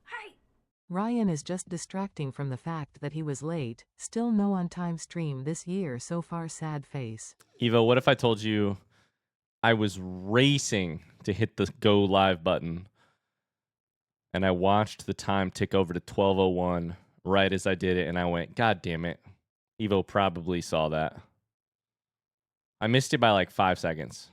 Hi. Ryan is just distracting from the fact that he was late. Still no on-time stream this year so far, sad face. Evo, what if I told you I was racing to hit the go live button and I watched the time tick over to 12:01 right as I did it and I went, God damn it. Evo probably saw that. I missed it by like 5 seconds.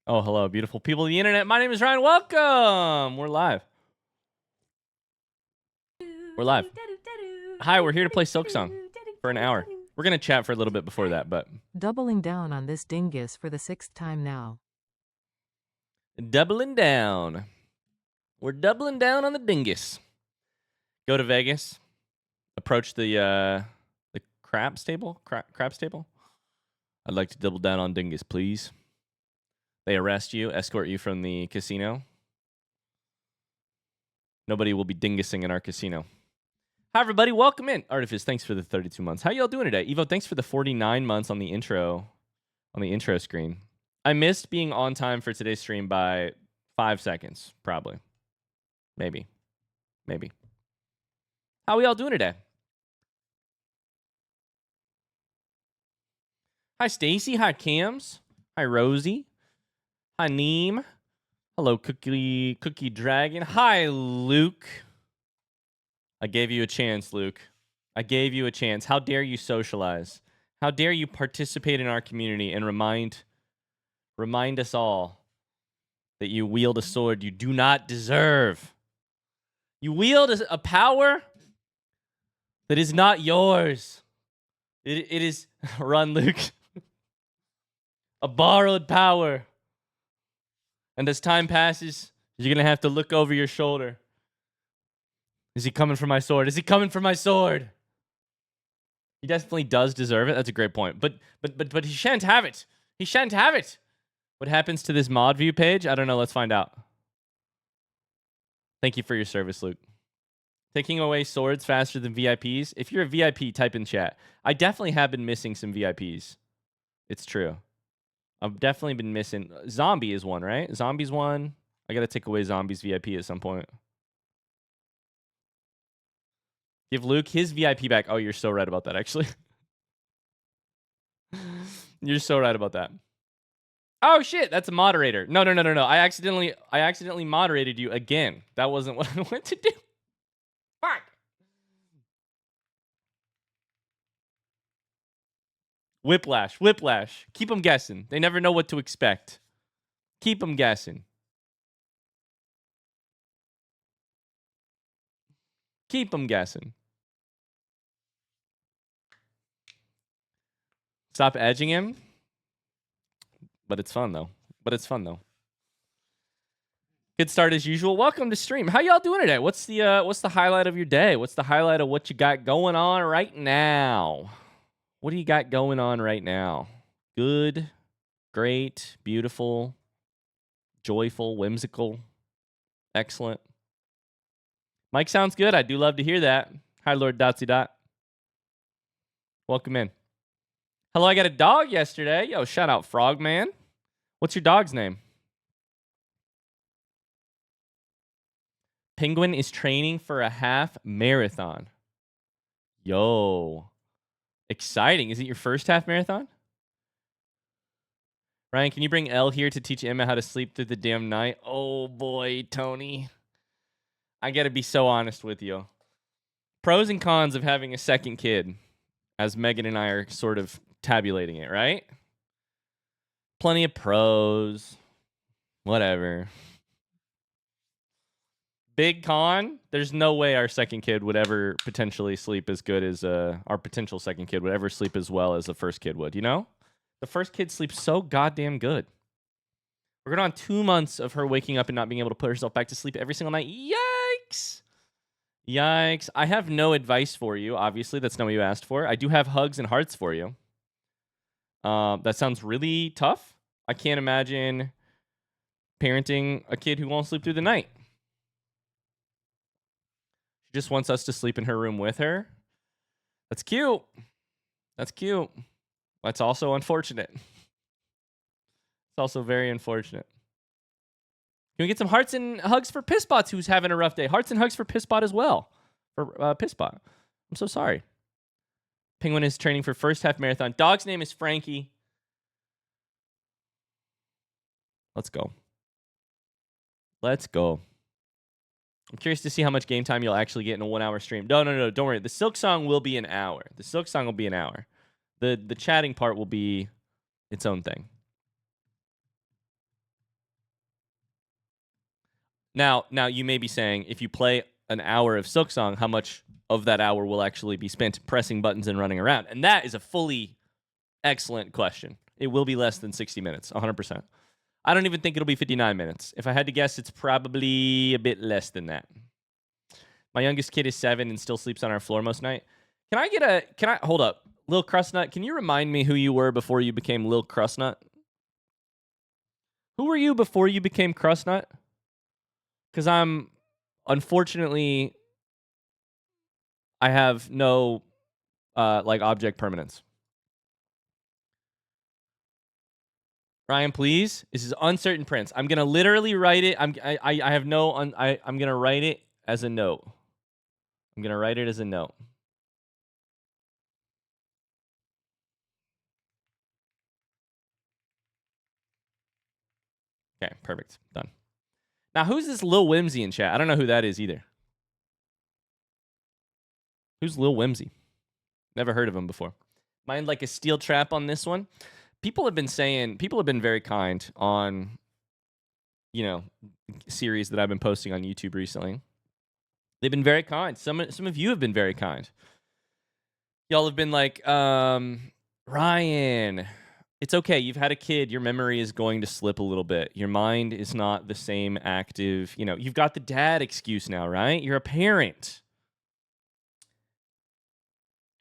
Oh, hello, beautiful people of the internet. My name is Ryan. Welcome. We're live. We're live. Hi, we're here to play Silksong for an hour. We're going to chat for a little bit before that, but Doubling down on this dingus for the 6th time now. doubling down. We're doubling down on the dingus. Go to Vegas. Approach the crab stable. Crab stable. I'd like to double down on dingus, please. They arrest you, escort you from the casino. Nobody will be dingusing in our casino. Hi, everybody. Welcome in. Artifice, thanks for the 32 months. How y'all doing today? Evo, thanks for the 49 months on the intro screen. I missed being on time for today's stream by 5 seconds, probably. Maybe. How y'all doing today? Hi, Stacy. Hi, Cams. Hi, Rosie. Hi, Neem. Hello, Cookie Dragon. Hi, Luke. I gave you a chance, Luke. I gave you a chance. How dare you socialize? How dare you participate in our community and remind us all that you wield a sword you do not deserve. You wield a power that is not yours. It is, run, Luke, a borrowed power. And as time passes, you're going to have to look over your shoulder. Is he coming for my sword? Is he coming for my sword? He definitely does deserve it. That's a great point. But he shan't have it. He shan't have it. What happens to this mod view page? I don't know. Let's find out. Thank you for your service, Luke. Taking away swords faster than VIPs. If you're a VIP, type in chat. I definitely have been missing some VIPs. It's true. I've definitely been missing. Zombie is one, right? Zombie's one. I got to take away Zombie's VIP at some point. Give Luke his VIP back. Oh, you're so right about that, actually. You're so right about that. Oh, shit. That's a moderator. No. I accidentally moderated you again. That wasn't what I wanted to do. Fuck. Whiplash. Keep them guessing. They never know what to expect. Keep them guessing. Keep them guessing. Stop edging him. But it's fun, though. Good start as usual. Welcome to stream. How y'all doing today? What's the highlight of your day? What's the highlight of what you got going on right now? What do you got going on right now? Good, great, beautiful, joyful, whimsical, excellent. Mike sounds good. I do love to hear that. Hi, Lord Dotsy Dot. Welcome in. Hello, I got a dog yesterday. Yo, shout out Frogman. What's your dog's name? Penguin is training for a half marathon. Yo. Exciting. Is it your first half marathon? Ryan, can you bring Elle here to teach Emma how to sleep through the damn night? Oh boy, Tony. I gotta be so honest with you. Pros and cons of having a second kid, as Megan and I are sort of tabulating it, right? Plenty of pros. Whatever. Big con, there's no way our second kid would ever potentially sleep as good as our potential second kid would ever sleep as well as the first kid would, you know? The first kid sleeps so goddamn good. We're going on 2 months of her waking up and not being able to put herself back to sleep every single night. Yikes! Yikes. I have no advice for you, obviously. That's not what you asked for. I do have hugs and hearts for you. That sounds really tough. I can't imagine parenting a kid who won't sleep through the night. She just wants us to sleep in her room with her. That's cute. That's cute. That's also unfortunate. It's also very unfortunate. Can we get some hearts and hugs for Pissbots who's having a rough day? Hearts and hugs for Pissbot as well. For Pissbot. I'm so sorry. Penguin is training for first half marathon. Dog's name is Frankie. Let's go. Let's go. I'm curious to see how much game time you'll actually get in a 1 hour stream. No. Don't worry. The Silksong will be an hour. The Silksong will be an hour. The chatting part will be its own thing. Now you may be saying, if you play an hour of Silksong, how much of that hour will actually be spent pressing buttons and running around? And that is a fully excellent question. It will be less than 60 minutes, 100%. I don't even think it'll be 59 minutes. If I had to guess, it's probably a bit less than that. My youngest kid is 7 and still sleeps on our floor most night. Hold up. Lil Crustnut, can you remind me who you were before you became Lil Crustnut? Who were you before you became Crustnut? Because unfortunately, I have no, object permanence. Ryan, please. This is uncertain prince. I'm gonna literally write it. I'm gonna write it as a note. I'm gonna write it as a note. Okay, perfect. Done. Now, who's this Lil Whimsy in chat? I don't know who that is either. Who's Lil Whimsy? Never heard of him before. Mind like a steel trap on this one? People have been very kind on, series that I've been posting on YouTube recently. They've been very kind. Some of you have been very kind. Y'all have been like, Ryan, it's okay. You've had a kid. Your memory is going to slip a little bit. Your mind is not the same active. You've got the dad excuse now, right? You're a parent.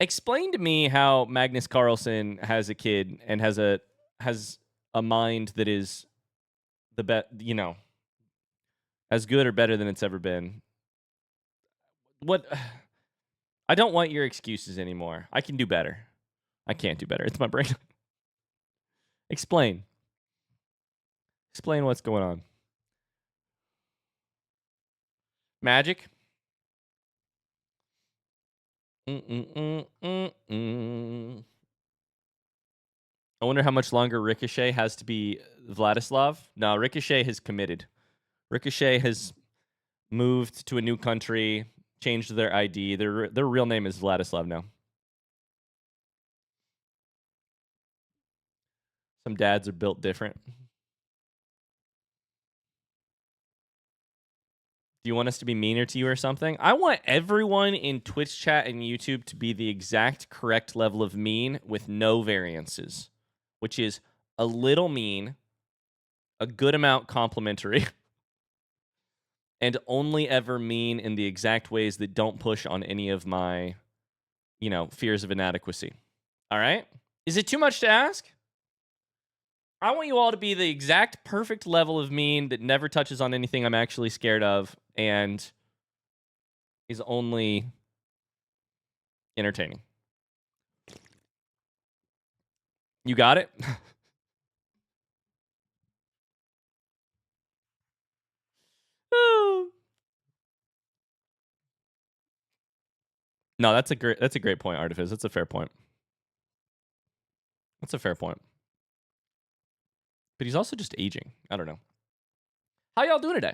Explain to me how Magnus Carlsen has a kid and has a mind that is the best, as good or better than it's ever been. What? I don't want your excuses anymore. I can do better. I can't do better. It's my brain. Explain what's going on. Magic? I wonder how much longer Ricochet has to be Vladislav. No, Ricochet has committed. Ricochet has moved to a new country, changed their ID. Their real name is Vladislav now. Some dads are built different. Do you want us to be meaner to you or something? I want everyone in Twitch chat and YouTube to be the exact correct level of mean with no variances, which is a little mean, a good amount complimentary, and only ever mean in the exact ways that don't push on any of my, fears of inadequacy. All right? Is it too much to ask? I want you all to be the exact perfect level of mean that never touches on anything I'm actually scared of, and is only entertaining. You got it? No, that's a great point, Artifice. That's a fair point. That's a fair point. But he's also just aging. I don't know. How y'all doing today?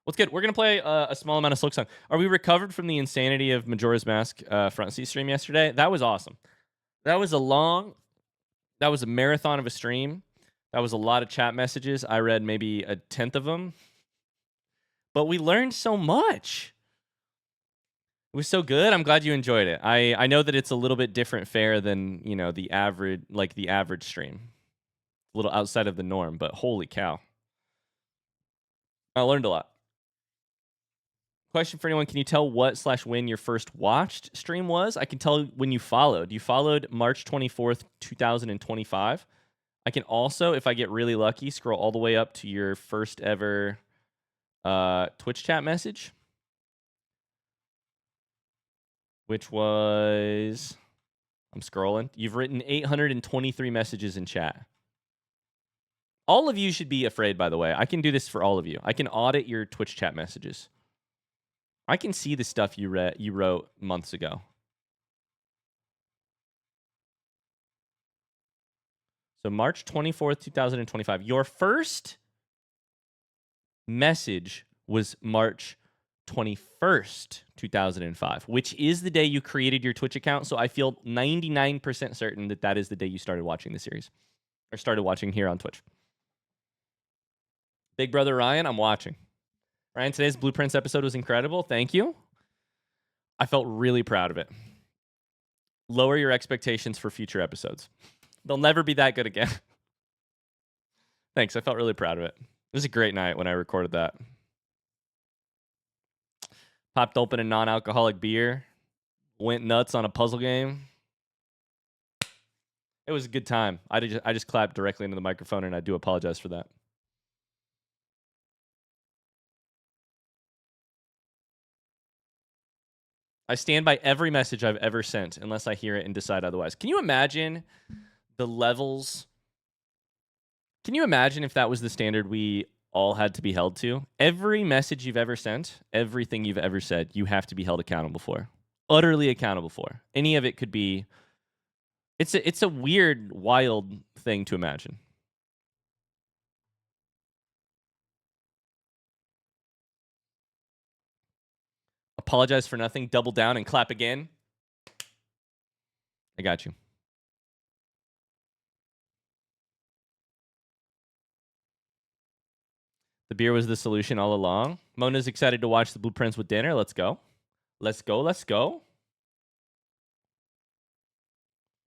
What's good? We're going to play a small amount of Silksong. Are we recovered from the insanity of Majora's Mask front seat stream yesterday? That was awesome. That was a marathon of a stream. That was a lot of chat messages. I read maybe a 10th of them. But we learned so much. It was so good. I'm glad you enjoyed it. I know that it's a little bit different fare than, you know, the average stream. A little outside of the norm, but holy cow. I learned a lot. Question for anyone, can you tell what/when your first watched stream was? I can tell when you followed. You followed March 24th, 2025. I can also, if I get really lucky, scroll all the way up to your first ever Twitch chat message, which was, I'm scrolling. You've written 823 messages in chat. All of you should be afraid, by the way. I can do this for all of you. I can audit your Twitch chat messages. I can see the stuff you wrote months ago. So March 24th, 2025. Your first message was March 21st, 2005, which is the day you created your Twitch account. So I feel 99% certain that that is the day you started watching the series or started watching here on Twitch. Big brother Ryan, I'm watching. Ryan, today's Blueprints episode was incredible. Thank you. I felt really proud of it. Lower your expectations for future episodes. They'll never be that good again. Thanks. I felt really proud of it. It was a great night when I recorded that. Popped open a non-alcoholic beer. Went nuts on a puzzle game. It was a good time. I just clapped directly into the microphone, and I do apologize for that. I stand by every message I've ever sent unless I hear it and decide otherwise. Can you imagine the levels? Can you imagine if that was the standard we all had to be held to? Every message you've ever sent, everything you've ever said, you have to be held accountable for. Utterly accountable for. Any of it could be... It's a weird, wild thing to imagine. Apologize for nothing. Double down and clap again. I got you. The beer was the solution all along. Mona's excited to watch the Blueprints with dinner. Let's go. Let's go. Let's go.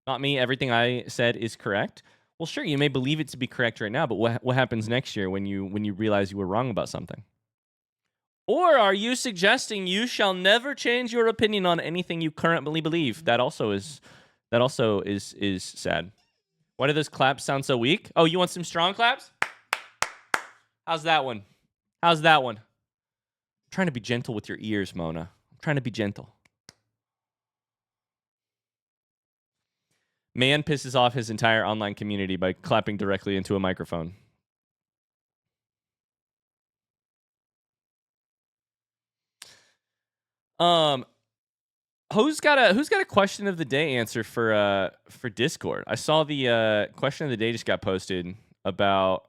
Not me. Everything I said is correct. Well, sure, you may believe it to be correct right now, but what happens next year when you realize you were wrong about something? Or are you suggesting you shall never change your opinion on anything you currently believe? That also is sad. Why do those claps sound so weak? Oh, you want some strong claps? How's that one? How's that one? I'm trying to be gentle with your ears, Mona. I'm trying to be gentle. Man pisses off his entire online community by clapping directly into a microphone. Who's got a question of the day answer for Discord? I saw the question of the day just got posted about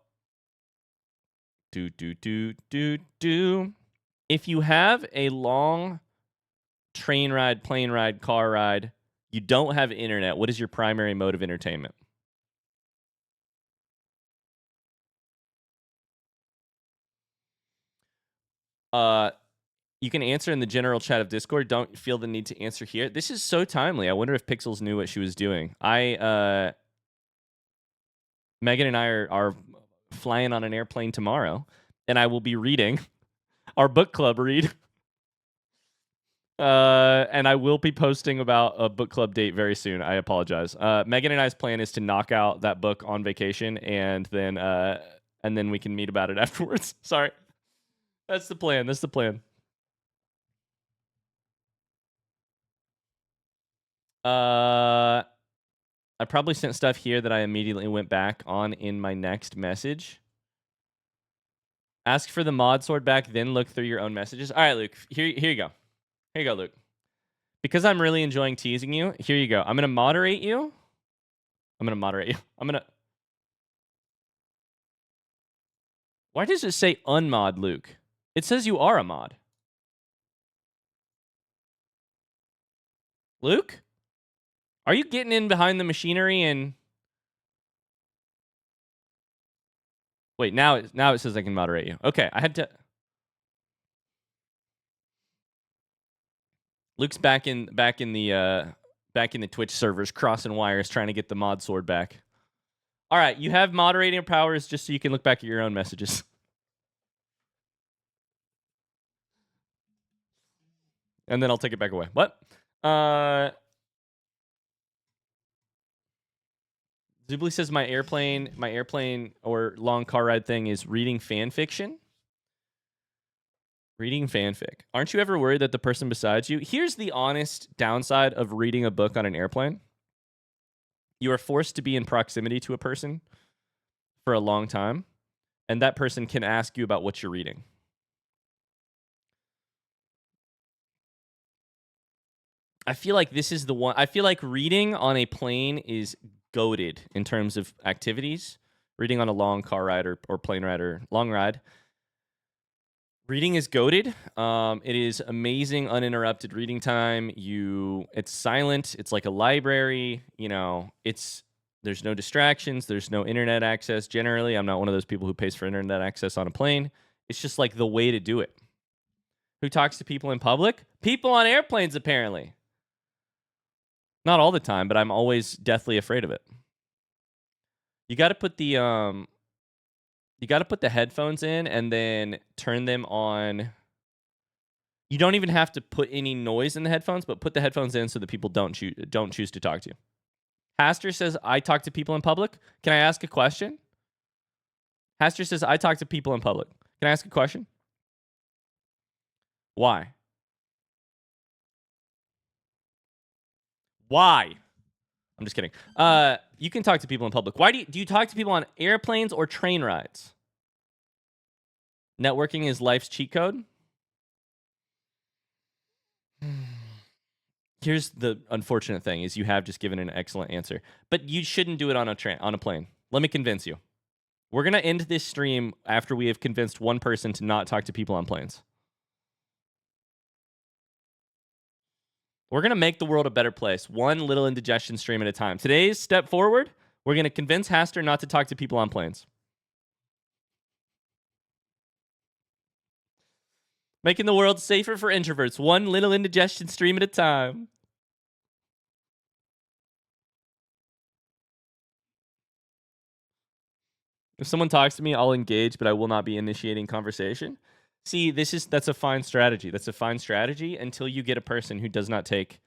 if you have a long train ride, plane ride, car ride, you don't have internet, what is your primary mode of entertainment? You can answer in the general chat of Discord. Don't feel the need to answer here. This is so timely. I wonder if Pixels knew what she was doing. Megan and I are flying on an airplane tomorrow, and I will be reading our book club read. And I will be posting about a book club date very soon. I apologize. Megan and I's plan is to knock out that book on vacation, and then we can meet about it afterwards. Sorry. That's the plan. That's the plan. I probably sent stuff here that I immediately went back on in my next message. Ask for the mod sword back, then look through your own messages. All right, Luke. Here you go. Here you go, Luke. Because I'm really enjoying teasing you, here you go. I'm going to moderate you. Why does it say unmod, Luke? It says you are a mod. Luke? Are you getting in behind the machinery and... Wait, now it says I can moderate you. Okay, I had to... Luke's back in the Twitch servers, crossing wires, trying to get the mod sword back. All right, you have moderating powers just so you can look back at your own messages. And then I'll take it back away. What? Zubly says my airplane or long car ride thing is reading fan fiction. Reading fanfic. Aren't you ever worried that the person beside you... Here's the honest downside of reading a book on an airplane. You are forced to be in proximity to a person for a long time, and that person can ask you about what you're reading. I feel like this is the one... I feel like reading on a plane is goated in terms of activities. Reading on a long car ride or plane ride or long ride. Reading is goated. It is amazing, uninterrupted reading time. It's silent. It's like a library. You know, there's no distractions. There's no internet access. Generally, I'm not one of those people who pays for internet access on a plane. It's just like the way to do it. Who talks to people in public? People on airplanes, apparently. Not all the time, but I'm always deathly afraid of it. You got to put the headphones in and then turn them on. You don't even have to put any noise in the headphones, but put the headphones in so that people don't choose to talk to you. Haster says, I talk to people in public. Can I ask a question? Haster says, I talk to people in public. Can I ask a question? Why? Why? I'm just kidding. You can talk to people in public. Why do you talk to people on airplanes or train rides? Networking is life's cheat code. Here's the unfortunate thing is you have just given an excellent answer. But you shouldn't do it on a plane. Let me convince you. We're going to end this stream after we have convinced one person to not talk to people on planes. We're going to make the world a better place, one little indigestion stream at a time. Today's step forward, we're going to convince Haster not to talk to people on planes. Making the world safer for introverts, one little indigestion stream at a time. If someone talks to me, I'll engage, but I will not be initiating conversation. See, that's a fine strategy. That's a fine strategy until you get a person who does not take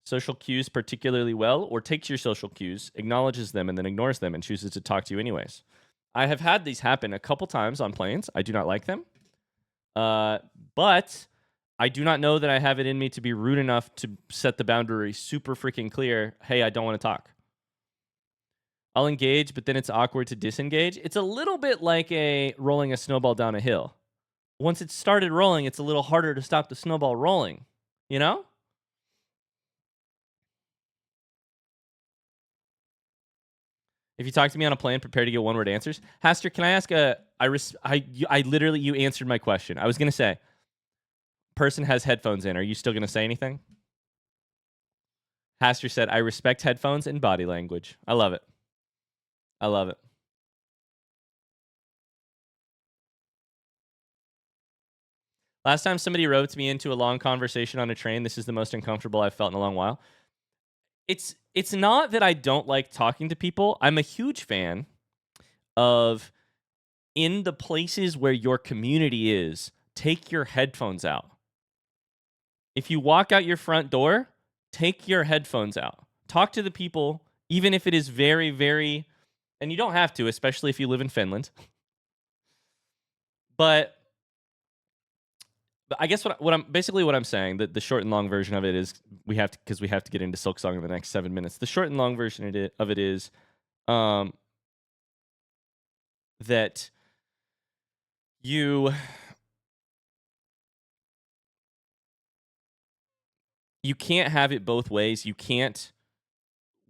social cues particularly well, or takes your social cues, acknowledges them, and then ignores them and chooses to talk to you anyways. I have had these happen a couple times on planes. I do not like them. But I do not know that I have it in me to be rude enough to set the boundary super freaking clear. Hey, I don't want to talk. I'll engage, but then it's awkward to disengage. It's a little bit like rolling a snowball down a hill. Once it's started rolling, it's a little harder to stop the snowball rolling. You know? If you talk to me on a plane, prepare to get one-word answers. Haster, can I ask I literally, you answered my question. I was going to say, person has headphones in. Are you still going to say anything? Haster said, I respect headphones and body language. I love it. I love it. Last time somebody roped me into a long conversation on a train, this is the most uncomfortable I've felt in a long while. It's not that I don't like talking to people. I'm a huge fan of, in the places where your community is, take your headphones out. If you walk out your front door, take your headphones out. Talk to the people, even if it is very, very... And you don't have to, especially if you live in Finland. But But I guess what I'm saying, that the short and long version of it is we have to get into Silksong in the next 7 minutes. The short and long version of it is that you can't have it both ways. You can't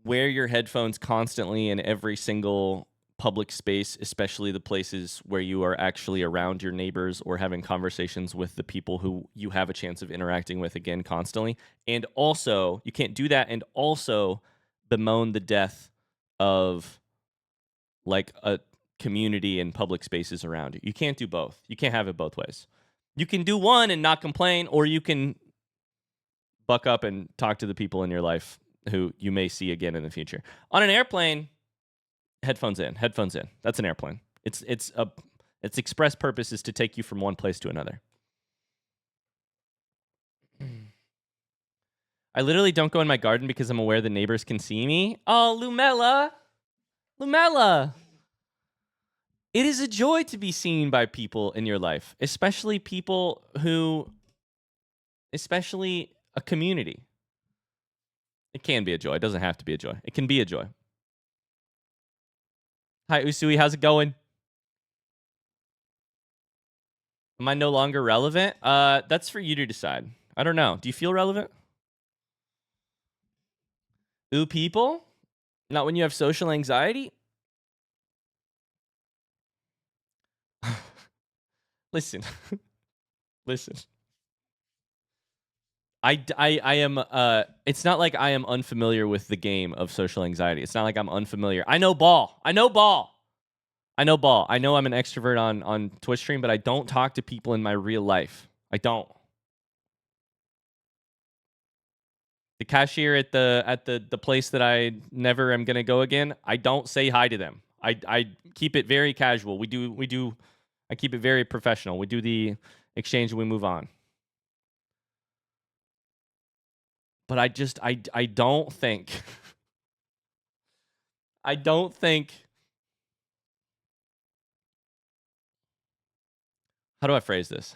wear your headphones constantly in every single public space, especially the places where you are actually around your neighbors or having conversations with the people who you have a chance of interacting with again constantly. And also, you can't do that and also bemoan the death of like a community and public spaces around you. You can't do both. You can't have it both ways. You can do one and not complain, or you can buck up and talk to the people in your life who you may see again in the future. On an airplane, headphones in. That's an airplane. Its express purpose is to take you from one place to another. I literally don't go in my garden because I'm aware the neighbors can see me. Oh, Lumella. It is a joy to be seen by people in your life, especially a community. It can be a joy. It doesn't have to be a joy. It can be a joy. Hi, Usui. How's it going? Am I no longer relevant? That's for you to decide. I don't know. Do you feel relevant? Ooh, people? Not when you have social anxiety? Listen. I am, it's not like I am unfamiliar with the game of social anxiety. It's not like I'm unfamiliar. I know ball. I know I'm an extrovert on Twitch stream, but I don't talk to people in my real life. I don't. The cashier at the place that I never am gonna go again, I don't say hi to them. I keep it very casual. I keep it very professional. We do the exchange and we move on. But I don't think I don't think How do I phrase this?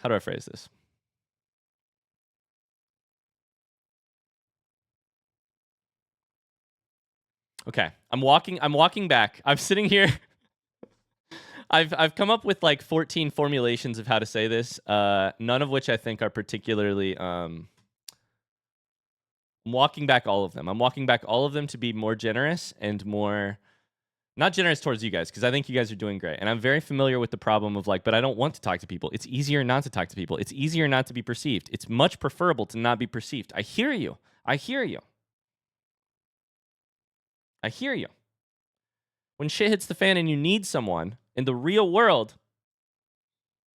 Okay. I'm walking back. I'm sitting here. I've come up with like 14 formulations of how to say this. None of which I think are particularly I'm walking back all of them. I'm walking back all of them to be more generous and more not generous towards you guys, because I think you guys are doing great. And I'm very familiar with the problem of like, but I don't want to talk to people. It's easier not to talk to people. It's easier not to be perceived. It's much preferable to not be perceived. I hear you. When shit hits the fan and you need someone in the real world,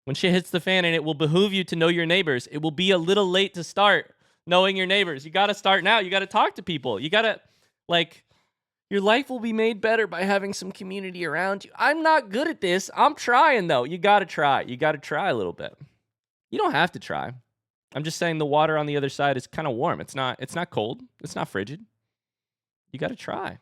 when shit hits the fan and it will behoove you to know your neighbors, it will be a little late to start knowing your neighbors. You got to start now. You got to talk to people. You got to, like, your life will be made better by having some community around you. I'm not good at this. I'm trying, though. You got to try. You got to try a little bit. You don't have to try. I'm just saying the water on the other side is kind of warm. It's not cold. It's not frigid. You got to try.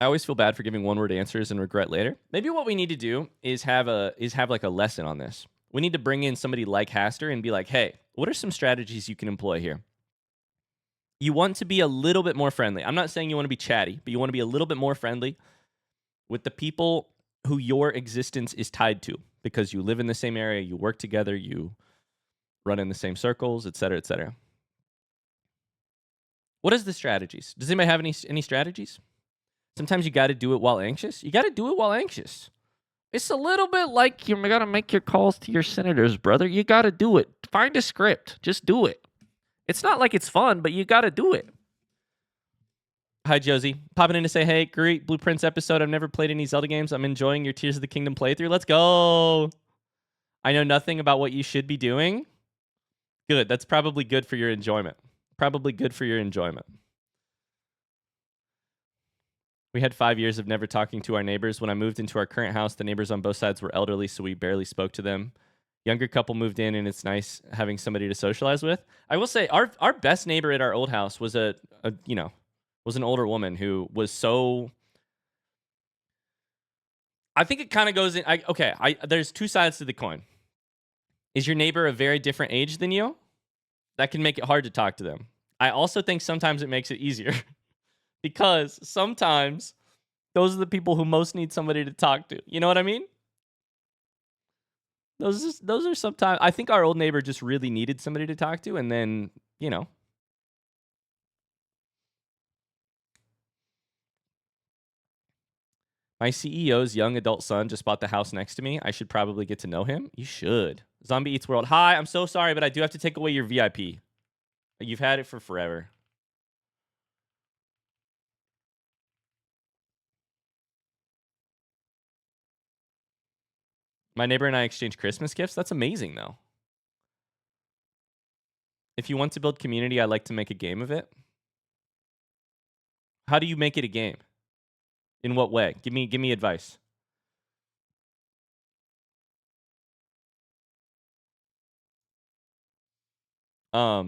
I always feel bad for giving one-word answers and regret later. Maybe what we need to do is have like a lesson on this. We need to bring in somebody like Haster and be like, hey, what are some strategies you can employ here? You want to be a little bit more friendly. I'm not saying you want to be chatty, but you want to be a little bit more friendly with the people who your existence is tied to, because you live in the same area, you work together, you run in the same circles, etc., etc. What is the strategies? Does anybody have any strategies? Sometimes you got to do it while anxious. It's a little bit like you got to make your calls to your senators, brother. You got to do it. Find a script. Just do it. It's not like it's fun, but you got to do it. Hi, Josie. Popping in to say, hey, great Blueprints episode. I've never played any Zelda games. I'm enjoying your Tears of the Kingdom playthrough. Let's go. I know nothing about what you should be doing. Good. That's probably good for your enjoyment. We had 5 years of never talking to our neighbors. When I moved into our current house, the neighbors on both sides were elderly, so we barely spoke to them. Younger couple moved in, and it's nice having somebody to socialize with. I will say our best neighbor at our old house was an older woman who was so... I think it kind of goes in. There's two sides to the coin. Is your neighbor a very different age than you? That can make it hard to talk to them. I also think sometimes it makes it easier because sometimes those are the people who most need somebody to talk to. You know what I mean? Those are sometimes. I think our old neighbor just really needed somebody to talk to, and then, you know. My CEO's young adult son just bought the house next to me. I should probably get to know him. You should. Zombie Eats World. Hi, I'm so sorry, but I do have to take away your VIP. You've had it for forever. My neighbor and I exchange Christmas gifts. That's amazing, though. If you want to build community, I like to make a game of it. How do you make it a game? In what way? Give me advice. I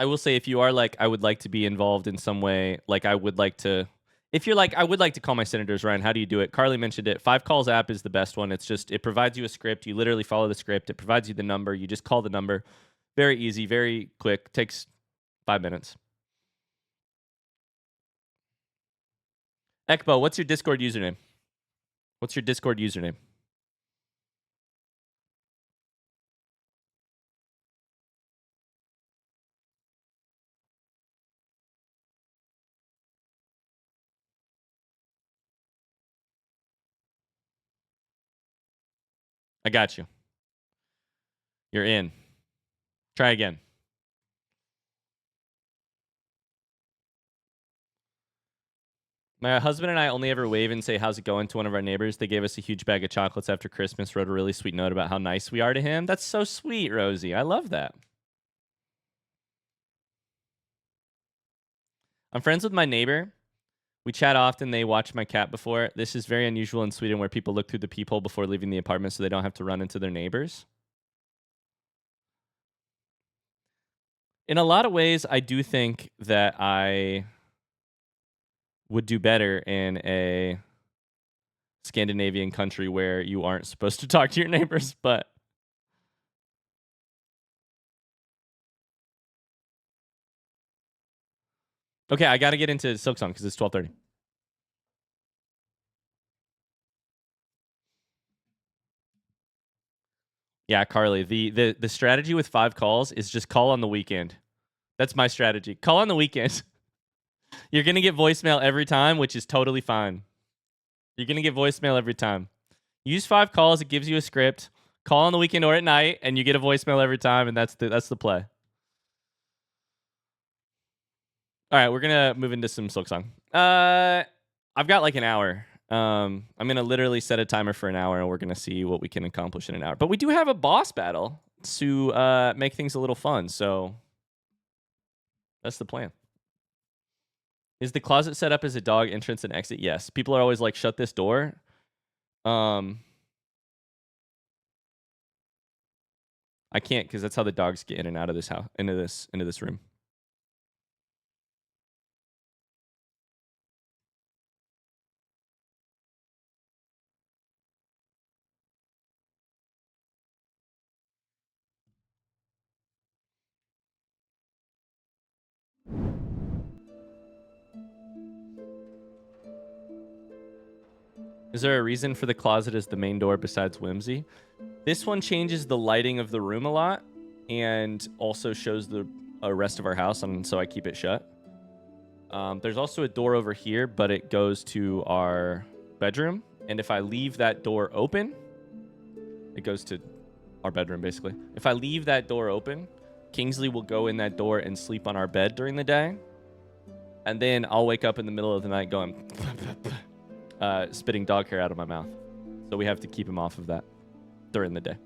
will say, if you are like, I would like to be involved in some way, like I would like to, if you're like, I would like to call my senators, Ryan, how do you do it? Carly mentioned it. 5Calls app is the best one. It's just, it provides you a script. You literally follow the script. It provides you the number. You just call the number. Very easy, very quick. Takes 5 minutes. Ekbo, what's your Discord username? What's your Discord username? I got you. You're in. Try again. My husband and I only ever wave and say, how's it going, to one of our neighbors. They gave us a huge bag of chocolates after Christmas, wrote a really sweet note about how nice we are to him. That's so sweet, Rosie. I love that. I'm friends with my neighbor. We chat often. They watch my cat before. This is very unusual in Sweden, where people look through the peephole before leaving the apartment so they don't have to run into their neighbors. In a lot of ways, I do think that I would do better in a Scandinavian country where you aren't supposed to talk to your neighbors, but okay, I got to get into Silksong because it's 12:30. Yeah, Carly, the strategy with 5Calls is just call on the weekend. That's my strategy. Call on the weekend. You're going to get voicemail every time, which is totally fine. You're going to get voicemail every time. Use 5Calls. It gives you a script. Call on the weekend or at night, and you get a voicemail every time, and that's the play. All right, we're going to move into some Silksong. I've got like an hour. I'm going to literally set a timer for an hour, and we're going to see what we can accomplish in an hour. But we do have a boss battle to make things a little fun, so that's the plan. Is the closet set up as a dog entrance and exit? Yes. People are always like, shut this door. I can't, because that's how the dogs get in and out of this house, into this room. Is there a reason for the closet as the main door besides whimsy? This one changes the lighting of the room a lot and also shows the rest of our house, and so I keep it shut. There's also a door over here, but it goes to our bedroom. And if I leave that door open, it goes to our bedroom, basically. If I leave that door open, Kingsley will go in that door and sleep on our bed during the day. And then I'll wake up in the middle of the night going... spitting dog hair out of my mouth. So we have to keep him off of that during the day.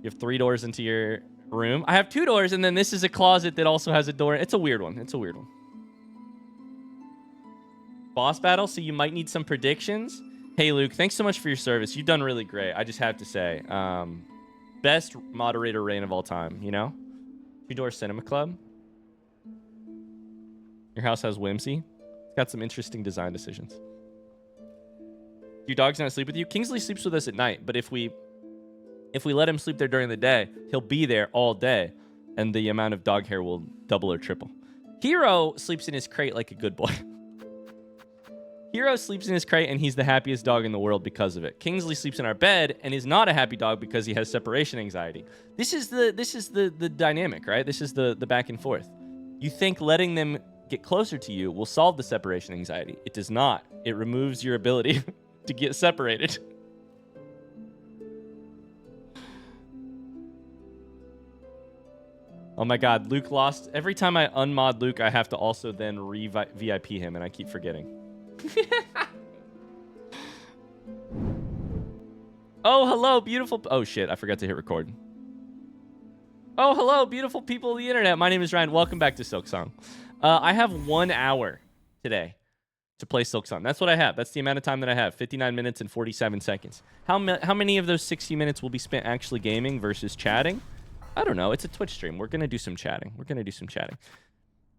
You have 3 doors into your room. I have 2 doors, and then this is a closet that also has a door. It's a weird one. Boss battle, so you might need some predictions. Hey, Luke, thanks so much for your service. You've done really great. I just have to say. Best moderator reign of all time, you know? 2-door cinema club. Your house has whimsy. It's got some interesting design decisions. Do your dogs not sleep with you? Kingsley sleeps with us at night, but if we let him sleep there during the day, he'll be there all day, and the amount of dog hair will double or triple. Hero sleeps in his crate like a good boy. Hero sleeps in his crate, and he's the happiest dog in the world because of it. Kingsley sleeps in our bed and is not a happy dog because he has separation anxiety. This is the dynamic, right? This is the back and forth. You think letting them get closer to you will solve the separation anxiety. It does not. It removes your ability to get separated. Oh my god, Luke lost. Every time I unmod Luke, I have to also then re-VIP him, and I keep forgetting. Oh, hello, beautiful... Oh, shit, I forgot to hit record. Oh, hello, beautiful people of the internet. My name is Ryan. Welcome back to Silksong. I have 1 hour today to play Silksong. That's what I have. That's the amount of time that I have. 59 minutes and 47 seconds. How many of those 60 minutes will be spent actually gaming versus chatting? I don't know. It's a Twitch stream. We're going to do some chatting.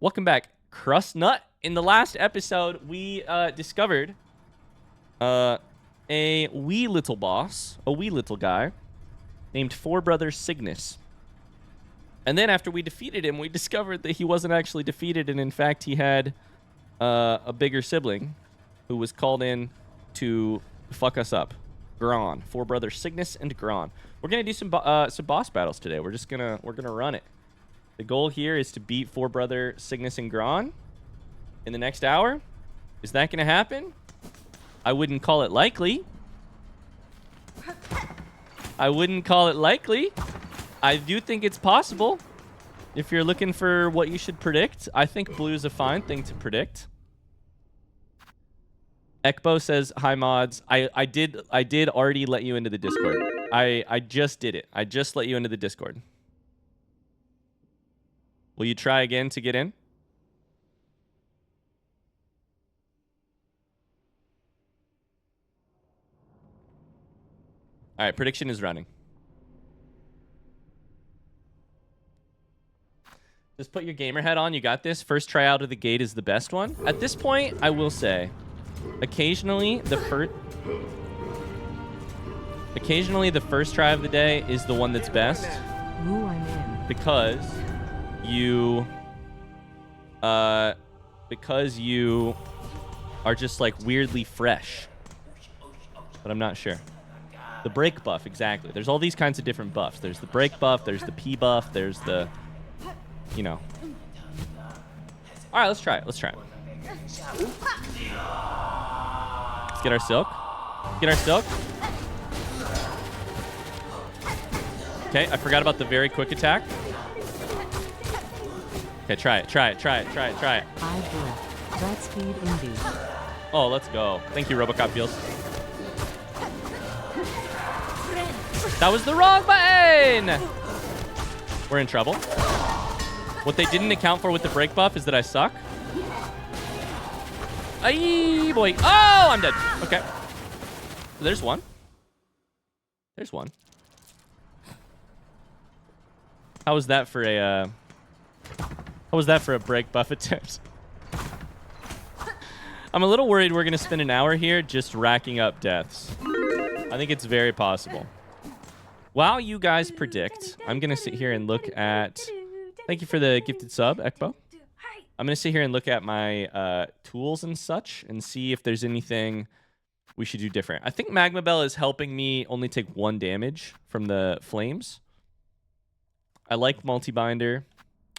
Welcome back, Crust Nut. In the last episode, we discovered a wee little boss, a wee little guy named Four Brothers Cygnus. And then after we defeated him, we discovered that he wasn't actually defeated, and in fact, he had a bigger sibling who was called in to fuck us up. Gron. Four Brothers Cygnus and Gron. We're gonna do some boss battles today. We're gonna run it. The goal here is to beat Four Brother Cygnus and Gron in the next hour. Is that gonna happen? I wouldn't call it likely. I do think it's possible. If you're looking for what you should predict, I think blue's a fine thing to predict. Ekbo says, hi mods. I did already let you into the Discord. I just did it. I just let you into the Discord. Will you try again to get in? All right, prediction is running. Just put your gamer head on. You got this. First try out of the gate is the best one. At this point, I will say, occasionally the first try of the day is the one that's best. Ooh, I'm in. Because you are just like weirdly fresh. But I'm not sure. The break buff, exactly. There's all these kinds of different buffs. There's the break buff, there's the P buff, there's the, you know. All right, let's try it. Let's get our silk. Okay, I forgot about the very quick attack. Okay, try it. I do. Godspeed indeed. Oh, let's go. Thank you, Robocop Feels. That was the wrong button! We're in trouble. What they didn't account for with the break buff is that I suck. Aye, boy. Oh, I'm dead. Okay. There's one. How was that for a break buff attempt? I'm a little worried we're going to spend an hour here just racking up deaths. I think it's very possible. While you guys predict, I'm going to sit here and look at... Thank you for the gifted sub, Ekbo. I'm going to sit here and look at my tools and such and see if there's anything we should do different. I think Magma Bell is helping me only take 1 damage from the flames. I like Multi-Binder.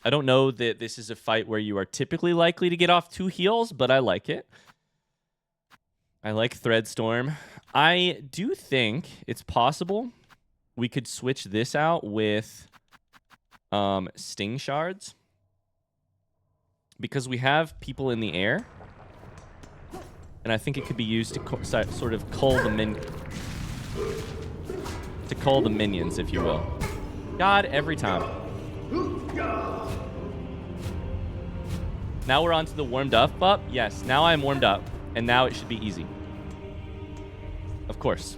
I don't know that this is a fight where you are typically likely to get off 2 heals, but I like it. I like Threadstorm. I do think it's possible we could switch this out with Sting Shards. Because we have people in the air. And I think it could be used to sort of cull the minions, if you will. God, every time. Now we're on to the warmed up up. Yes, now I'm warmed up. And now it should be easy. Of course.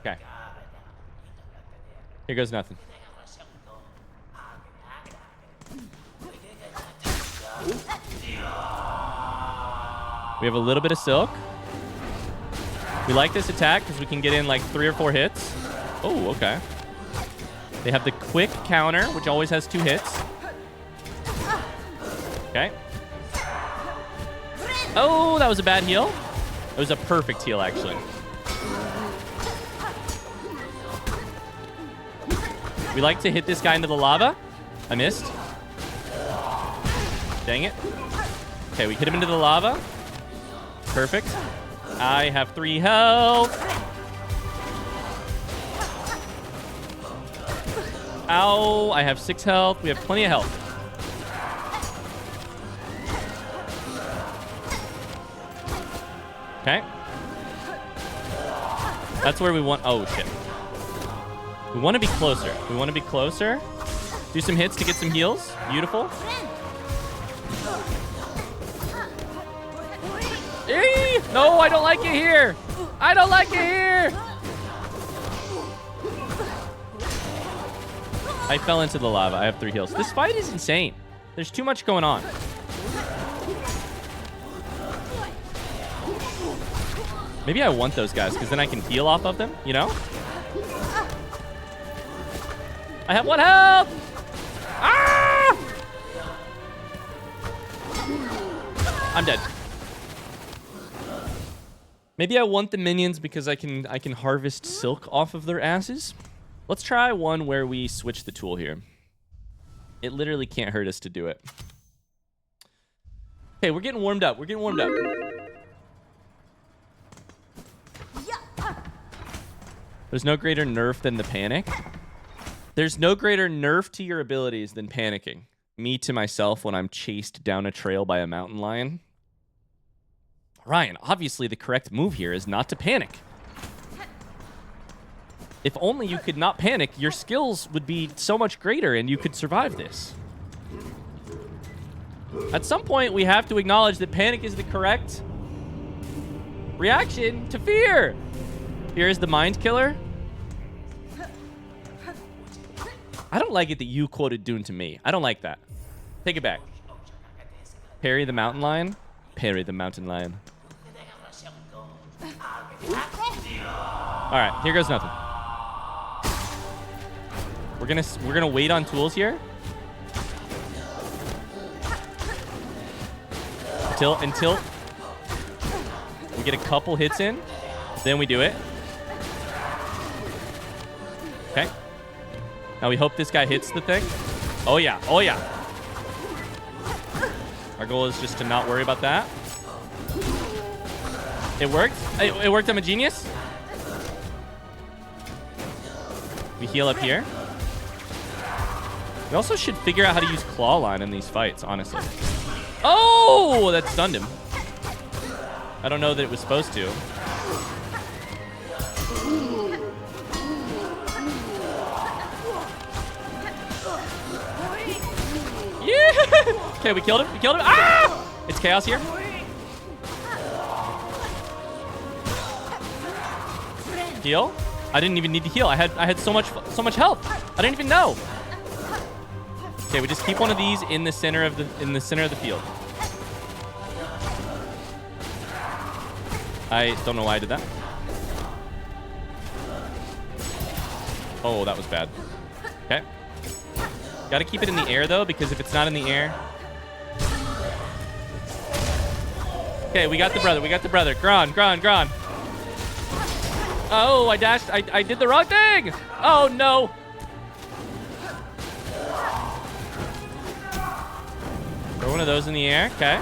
Okay. Here goes nothing. We have a little bit of silk. We like this attack because we can get in like 3 or 4 hits. Oh, okay. They have the quick counter, which always has 2 hits. Okay. Oh, that was a bad heal. It was a perfect heal, actually. We like to hit this guy into the lava. I missed. Dang it. Okay, we hit him into the lava. Perfect. I have 3 health. Ow, I have 6 health. We have plenty of health. Okay. That's where we want... Oh, shit. We want to be closer. We want to be closer. Do some hits to get some heals. Beautiful. Eee! No, I don't like it here. I don't like it here. I fell into the lava. I have 3 heals. This fight is insane. There's too much going on. Maybe I want those guys because then I can heal off of them, you know? I have 1 health! Ah! I'm dead. Maybe I want the minions because I can harvest silk off of their asses. Let's try one where we switch the tool here. It literally can't hurt us to do it. Okay, we're getting warmed up. We're getting warmed up. There's no greater nerf than the panic. There's no greater nerf to your abilities than panicking. Me to myself when I'm chased down a trail by a mountain lion. Ryan, obviously the correct move here is not to panic. If only you could not panic, your skills would be so much greater and you could survive this. At some point, we have to acknowledge that panic is the correct reaction to fear. Fear is the mind killer. I don't like it that you quoted Dune to me. I don't like that. Take it back. Parry the mountain lion. Parry the mountain lion. All right, here goes nothing. We're gonna wait on tools here until we get a couple hits in. Then we do it. Okay. Now we hope this guy hits the thing. Oh yeah, oh yeah. Our goal is just to not worry about that. It worked. It worked. I'm a genius. We heal up here. We also should figure out how to use claw line in these fights, honestly. Oh, that stunned him. I don't know that it was supposed to. Yeah! Okay, we killed him. We killed him. Ah! It's chaos here. Heal? I didn't even need to heal. I had so much health. I didn't even know. Okay, we just keep one of these in the center of the field. I don't know why I did that. Oh, that was bad. Okay. Gotta keep it in the air though, because if it's not in the air. Okay, we got the brother. We got the brother. Gron. Oh, I dashed. I did the wrong thing. Oh no. Throw one of those in the air. Okay.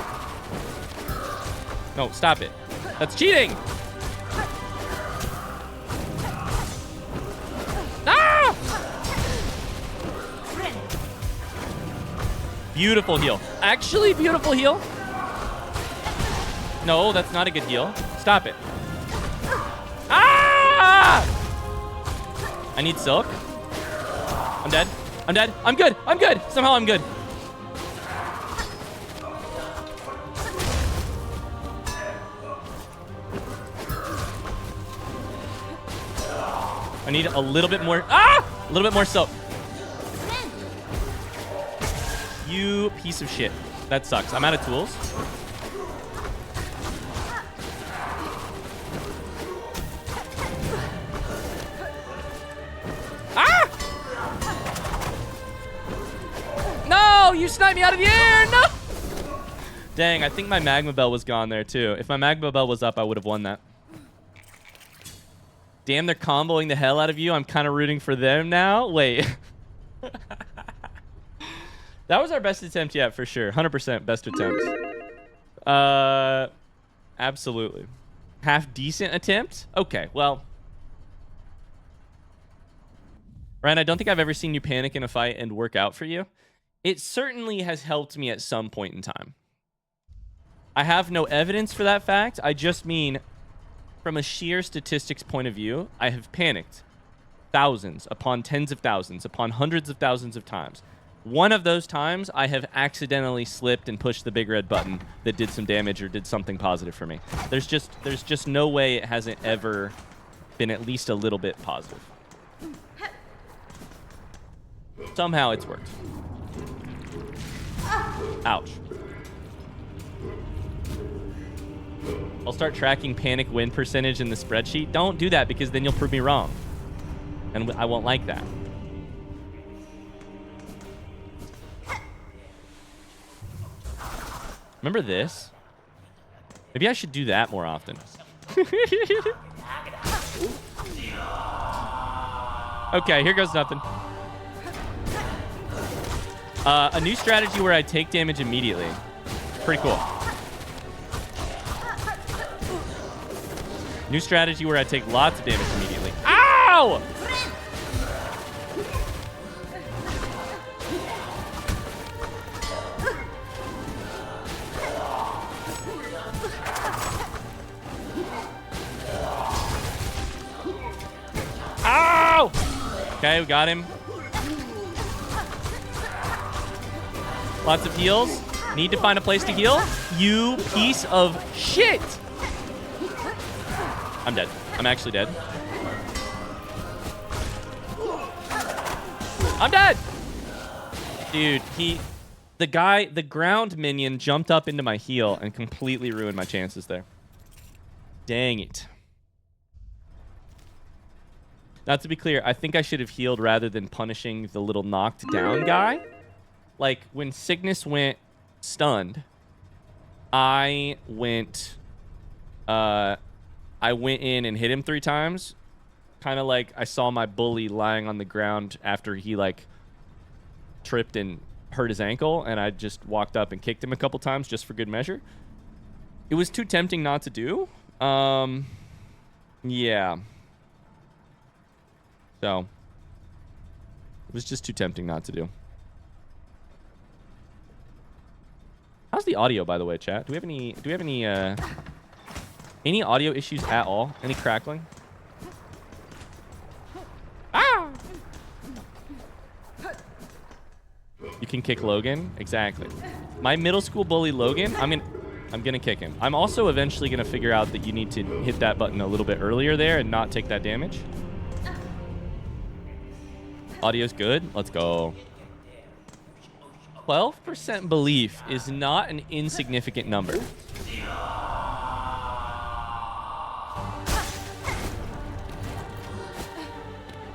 No, stop it. That's cheating. Ah! Beautiful heal. Actually, beautiful heal. No, that's not a good heal. Stop it. Ah! I need silk. I'm dead. I'm dead. I'm good. I'm good. Somehow I'm good. I need a little bit more. Ah! A little bit more silk. You piece of shit. That sucks. I'm out of tools. You sniped me out of the air! No! Dang, I think my magma bell was gone there too. If my magma bell was up, I would have won that. Damn, they're comboing the hell out of you. I'm kind of rooting for them now. Wait. That was our best attempt yet, for sure. 100% best attempt. Absolutely. Half decent attempt? Okay, well. Ryan, I don't think I've ever seen you panic in a fight and work out for you. It certainly has helped me at some point in time. I have no evidence for that fact. I just mean, from a sheer statistics point of view, I have panicked thousands upon tens of thousands upon hundreds of thousands of times. One of those times, I have accidentally slipped and pushed the big red button that did some damage or did something positive for me. There's just no way it hasn't ever been at least a little bit positive. Somehow it's worked. Ouch. I'll start tracking panic win percentage in the spreadsheet. Don't do that because then you'll prove me wrong. And I won't like that. Remember this? Maybe I should do that more often. Okay, here goes nothing. A new strategy where I take damage immediately. Pretty cool. New strategy where I take lots of damage immediately. Ow! Ow! Okay, we got him. Lots of heals. Need to find a place to heal. You piece of shit! I'm dead. I'm actually dead. I'm dead! Dude, the ground minion jumped up into my heal and completely ruined my chances there. Dang it. Not to be clear, I think I should have healed rather than punishing the little knocked down guy. Like, when Cygnus went stunned, I went in and hit him 3 times. Kind of like I saw my bully lying on the ground after he, like, tripped and hurt his ankle, and I just walked up and kicked him a couple times just for good measure. It was too tempting not to do. Yeah. So, it was just too tempting not to do. How's the audio, by the way, chat? Do we have any audio issues at all? Any crackling? Ah! You can kick Logan? Exactly. My middle school bully Logan, I'm gonna kick him. I'm also eventually gonna figure out that you need to hit that button a little bit earlier there and not take that damage. Audio's good. Let's go. 12% belief is not an insignificant number.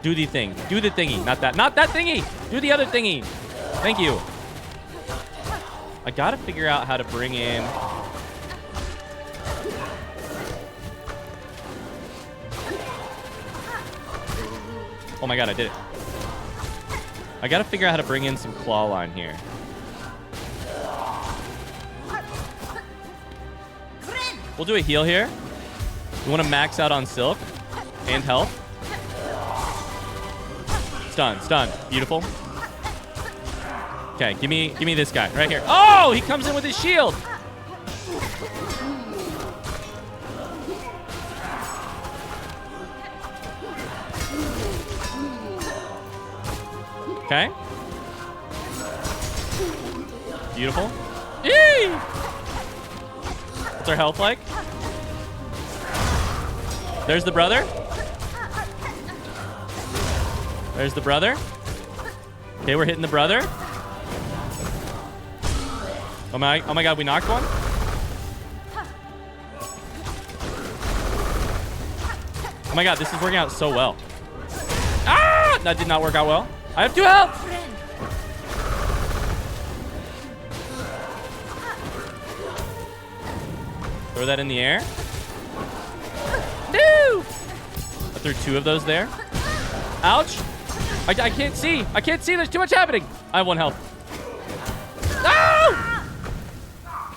Do the thing. Do the thingy. Not that thingy. Do the other thingy. Thank you. I gotta figure out how to bring in... Oh my god, I did it. I gotta figure out how to bring in some claw line here. We'll do a heal here. We want to max out on Silk and health. Stun, stun. Beautiful. Okay, give me this guy right here. Oh, he comes in with his shield. Okay. Beautiful. Yee! What's our health like? There's the brother. There's the brother. Okay, we're hitting the brother. Oh my god, we knocked one. Oh my god, this is working out so well. Ah! That did not work out well. I have 2 health. Throw that in the air. No! I threw 2 of those there. Ouch. I can't see. I can't see. There's too much happening. I have 1 health. No!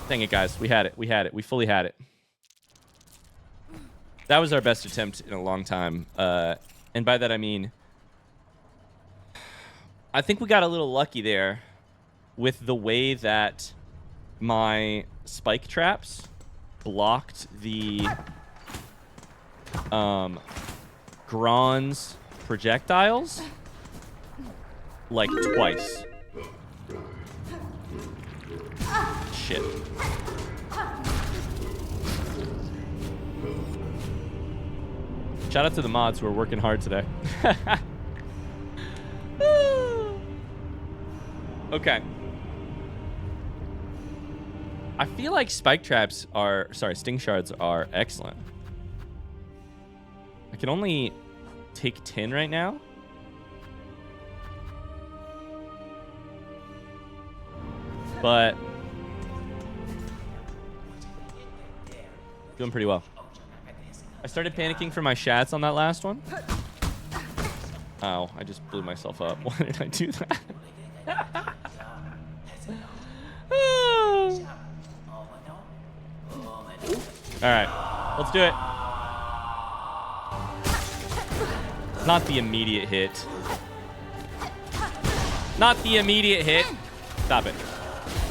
Dang it, guys. We had it. We had it. We fully had it. That was our best attempt in a long time. And by that, I mean, I think we got a little lucky there with the way that my spike traps blocked the Gron's projectiles like twice. Shit. Shout out to the mods who are working hard today. Okay. I feel like spike traps are, sting shards are excellent. I can only take 10 right now. But doing pretty well. I started panicking for my shats on that last one. Oh, I just blew myself up. Why did I do that? All right, let's do it. Not the immediate hit. Not the immediate hit. Stop it.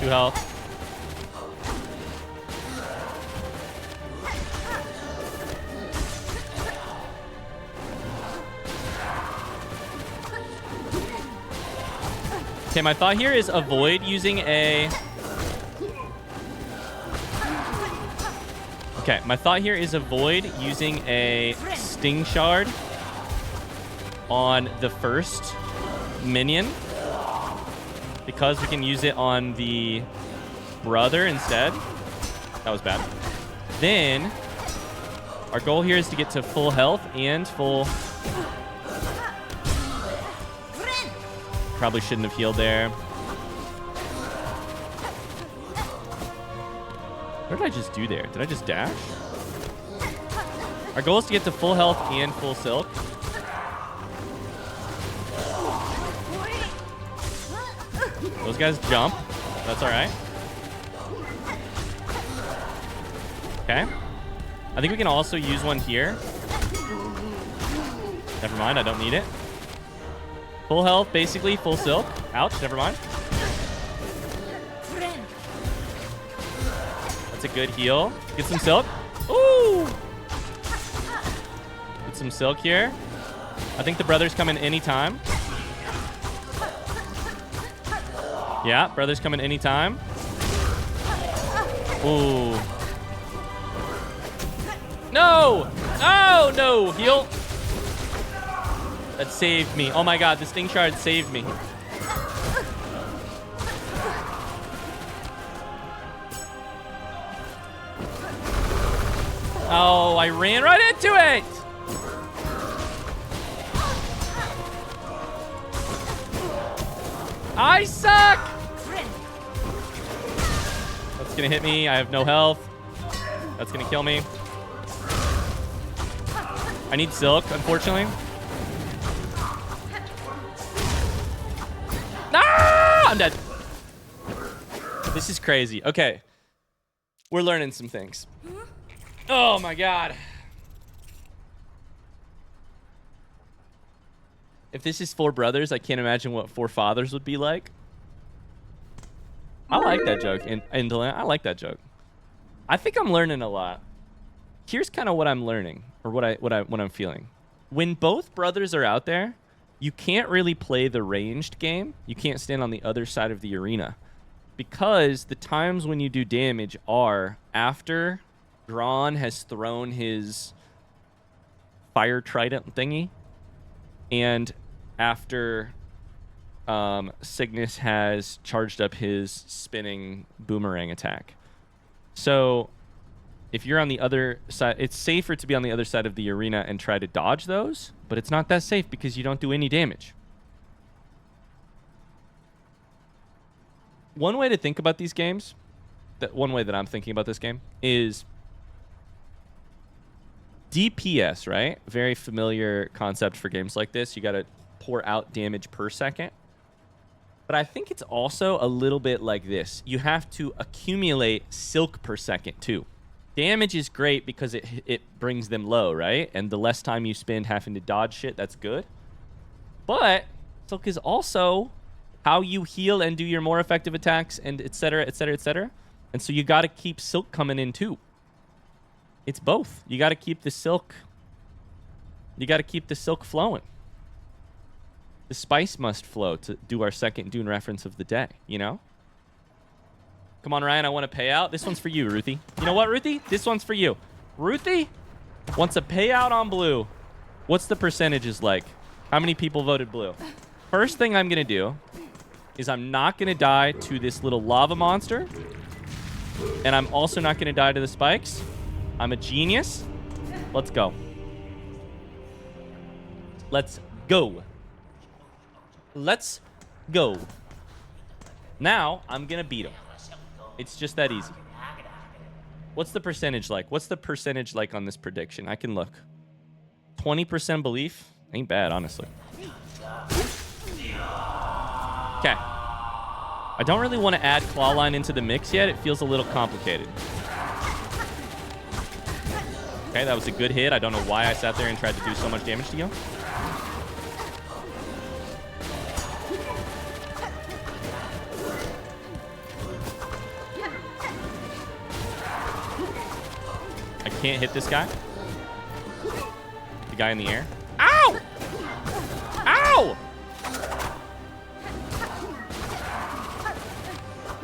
2 health. Okay, my thought here is avoid using a... Okay, my thought here is avoid using a sting shard on the first minion because we can use it on the brother instead. That was bad. Then our goal here is to get to full health and full... Probably shouldn't have healed there. What did I just do there? Did I just dash? Our goal is to get to full health and full silk. Those guys jump. That's all right. Okay. I think we can also use one here. Never mind, I don't need it. Full health, basically full silk. Ouch, never mind. That's a good heal. Get some silk. Ooh! Get some silk here. I think the brother's coming anytime. Yeah, brother's coming anytime. Ooh. No! Oh, no! Heal. That saved me. Oh my god, the sting shard saved me. Oh, I ran right into it! I suck! That's gonna hit me. I have no health. That's gonna kill me. I need silk, unfortunately. Ah! I'm dead. This is crazy. Okay. We're learning some things. Oh my god. If this is 4 brothers, I can't imagine what 4 fathers would be like. I like that joke. Indolent. I like that joke. I think I'm learning a lot. Here's kind of what I'm learning, or what I'm feeling. When both brothers are out there, you can't really play the ranged game. You can't stand on the other side of the arena. Because the times when you do damage are after Gron has thrown his fire trident thingy, and after Cygnus has charged up his spinning boomerang attack. So if you're on the other side, it's safer to be on the other side of the arena and try to dodge those, but it's not that safe because you don't do any damage. One way to think about these games, one way that I'm thinking about this game, is DPS, right? Very familiar concept for games like this. You got to pour out damage per second. But I think it's also a little bit like this. You have to accumulate silk per second, too. Damage is great because it brings them low, right? And the less time you spend having to dodge shit, that's good. But silk is also how you heal and do your more effective attacks and et cetera, et cetera, et cetera. And so you got to keep silk coming in, too. It's both. You got to keep the silk. You got to keep the silk flowing. The spice must flow to do our second Dune reference of the day, you know? Come on, Ryan, I want a payout. This one's for you, Ruthie. You know what, Ruthie? This one's for you. Ruthie wants a payout on blue. What's the percentages like? How many people voted blue? First thing I'm going to do is I'm not going to die to this little lava monster. And I'm also not going to die to the spikes. I'm a genius. Let's go. Let's go. Let's go. Now, I'm going to beat him. It's just that easy. What's the percentage like? What's the percentage like on this prediction? I can look. 20% belief? Ain't bad, honestly. Okay. I don't really want to add Clawline into the mix yet. It feels a little complicated. Okay, that was a good hit. I don't know why I sat there and tried to do so much damage to you. I can't hit this guy. The guy in the air. Ow! Ow!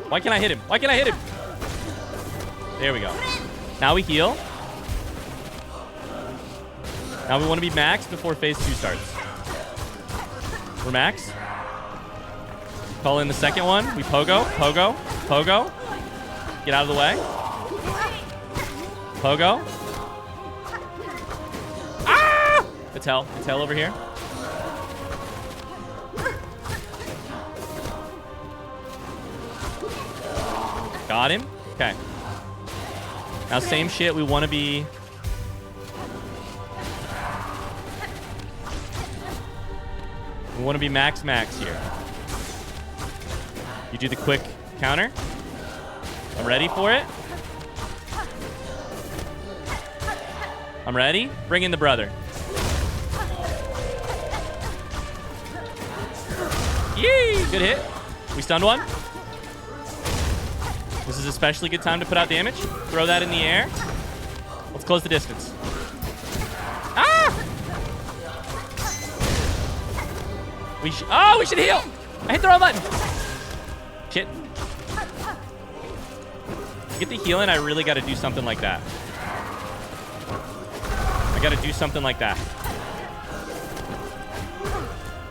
Why can't I hit him? Why can't I hit him? There we go. Now we heal. Now we want to be max before phase 2 starts. We're max. Call in the second one. We pogo, pogo, pogo. Get out of the way. Pogo. Ah! Patel over here. Got him. Okay. Now same shit. We want to be... We want to be max here. You do the quick counter. I'm ready for it. I'm ready. Bring in the brother. Yee! Good hit. We stunned one. This is especially good time to put out damage. Throw that in the air. Let's close the distance. Ah! We should heal. I hit the wrong button. Shit. To get the healing, I really got to do something like that. I got to do something like that.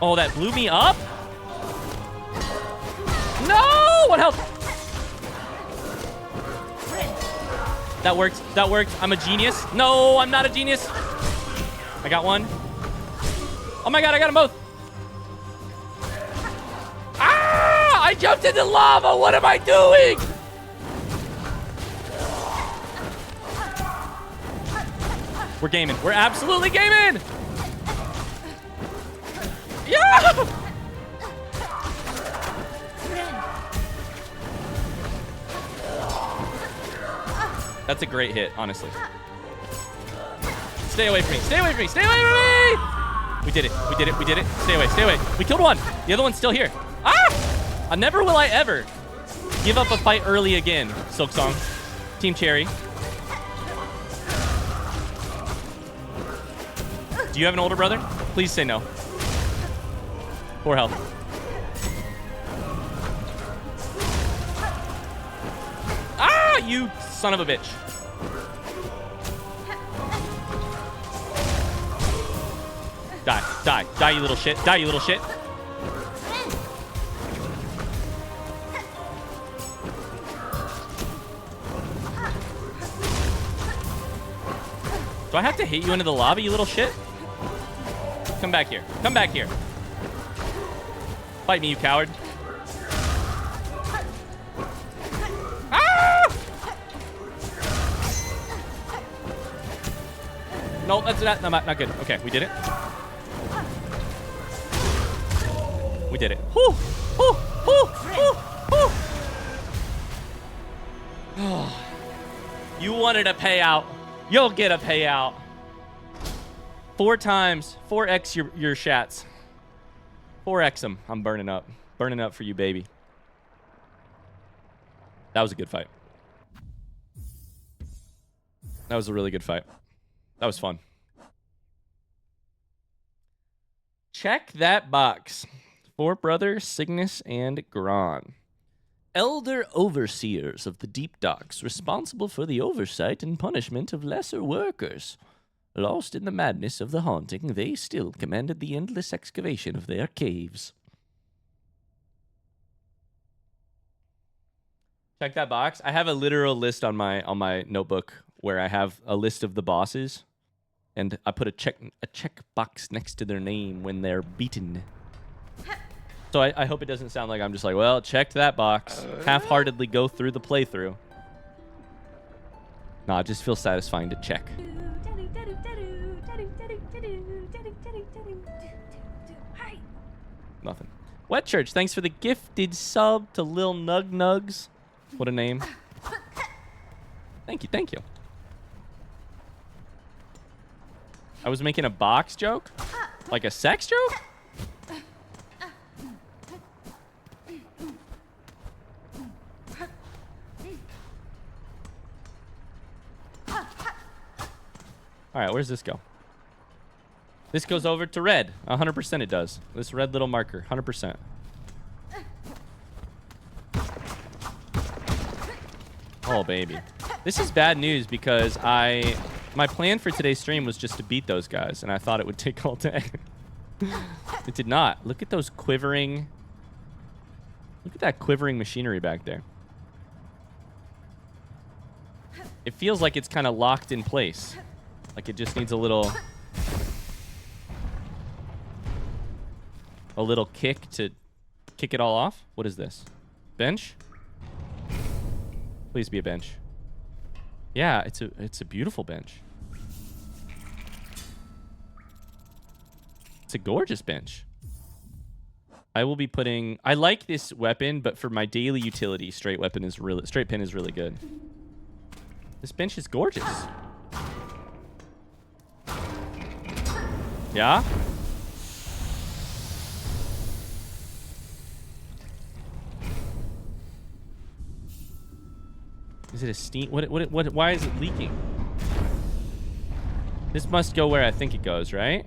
Oh, that blew me up? No! What health? That worked. That worked. I'm a genius. No, I'm not a genius. I got one. Oh my god, I got them both. Ah! I jumped into lava. What am I doing? We're gaming. We're absolutely gaming. Yeah! That's a great hit, honestly. Stay away from me. Stay away from me. Stay away from me! We did it. We did it. We did it. Stay away. Stay away. We killed one. The other one's still here. Ah! Never will I ever give up a fight early again, Silksong. Team Cherry. Do you have an older brother? Please say no. Poor health. Ah, you son of a bitch. Die, die, die, you little shit. Die, you little shit. Do I have to hit you into the lava, you little shit? Come back here. Come back here. Fight me, you coward. Ah! No, that's not good. Okay, we did it. We did it. Whew! Whew! Whew! Whew! Whew! You wanted a payout. You'll get a payout. 4 times. 4x your shats. 4x them. I'm burning up. Burning up for you, baby. That was a good fight. That was a really good fight. That was fun. Check that box. 4 brothers, Cygnus and Gron. Elder overseers of the deep docks, responsible for the oversight and punishment of lesser workers. Lost in the madness of the haunting, they still commanded the endless excavation of their caves. Check that box. I have a literal list on my notebook where I have a list of the bosses, and I put a check box next to their name when they're beaten. So I hope it doesn't sound like I'm just like, well, checked that box. Half-heartedly go through the playthrough. No, it just feels satisfying to check. Hi. Nothing. Wet Church, thanks for the gifted sub to Lil Nug Nugs. What a name. Thank you, thank you. I was making a box joke? Like a sex joke? All right, where's this go? This goes over to red. 100% it does. This red little marker, 100%. Oh, baby. This is bad news because my plan for today's stream was just to beat those guys, and I thought it would take all day. It did not. Look at those quivering... Look at that quivering machinery back there. It feels like it's kind of locked in place. Like it just needs a little kick to kick it all off. What is this? Bench? Please be a bench. Yeah, it's a beautiful bench. It's a gorgeous bench. I will be putting... I like this weapon, but for my daily utility, straight pin is really good. This bench is gorgeous. Yeah? Is it a steam? Why is it leaking? This must go where I think it goes, right?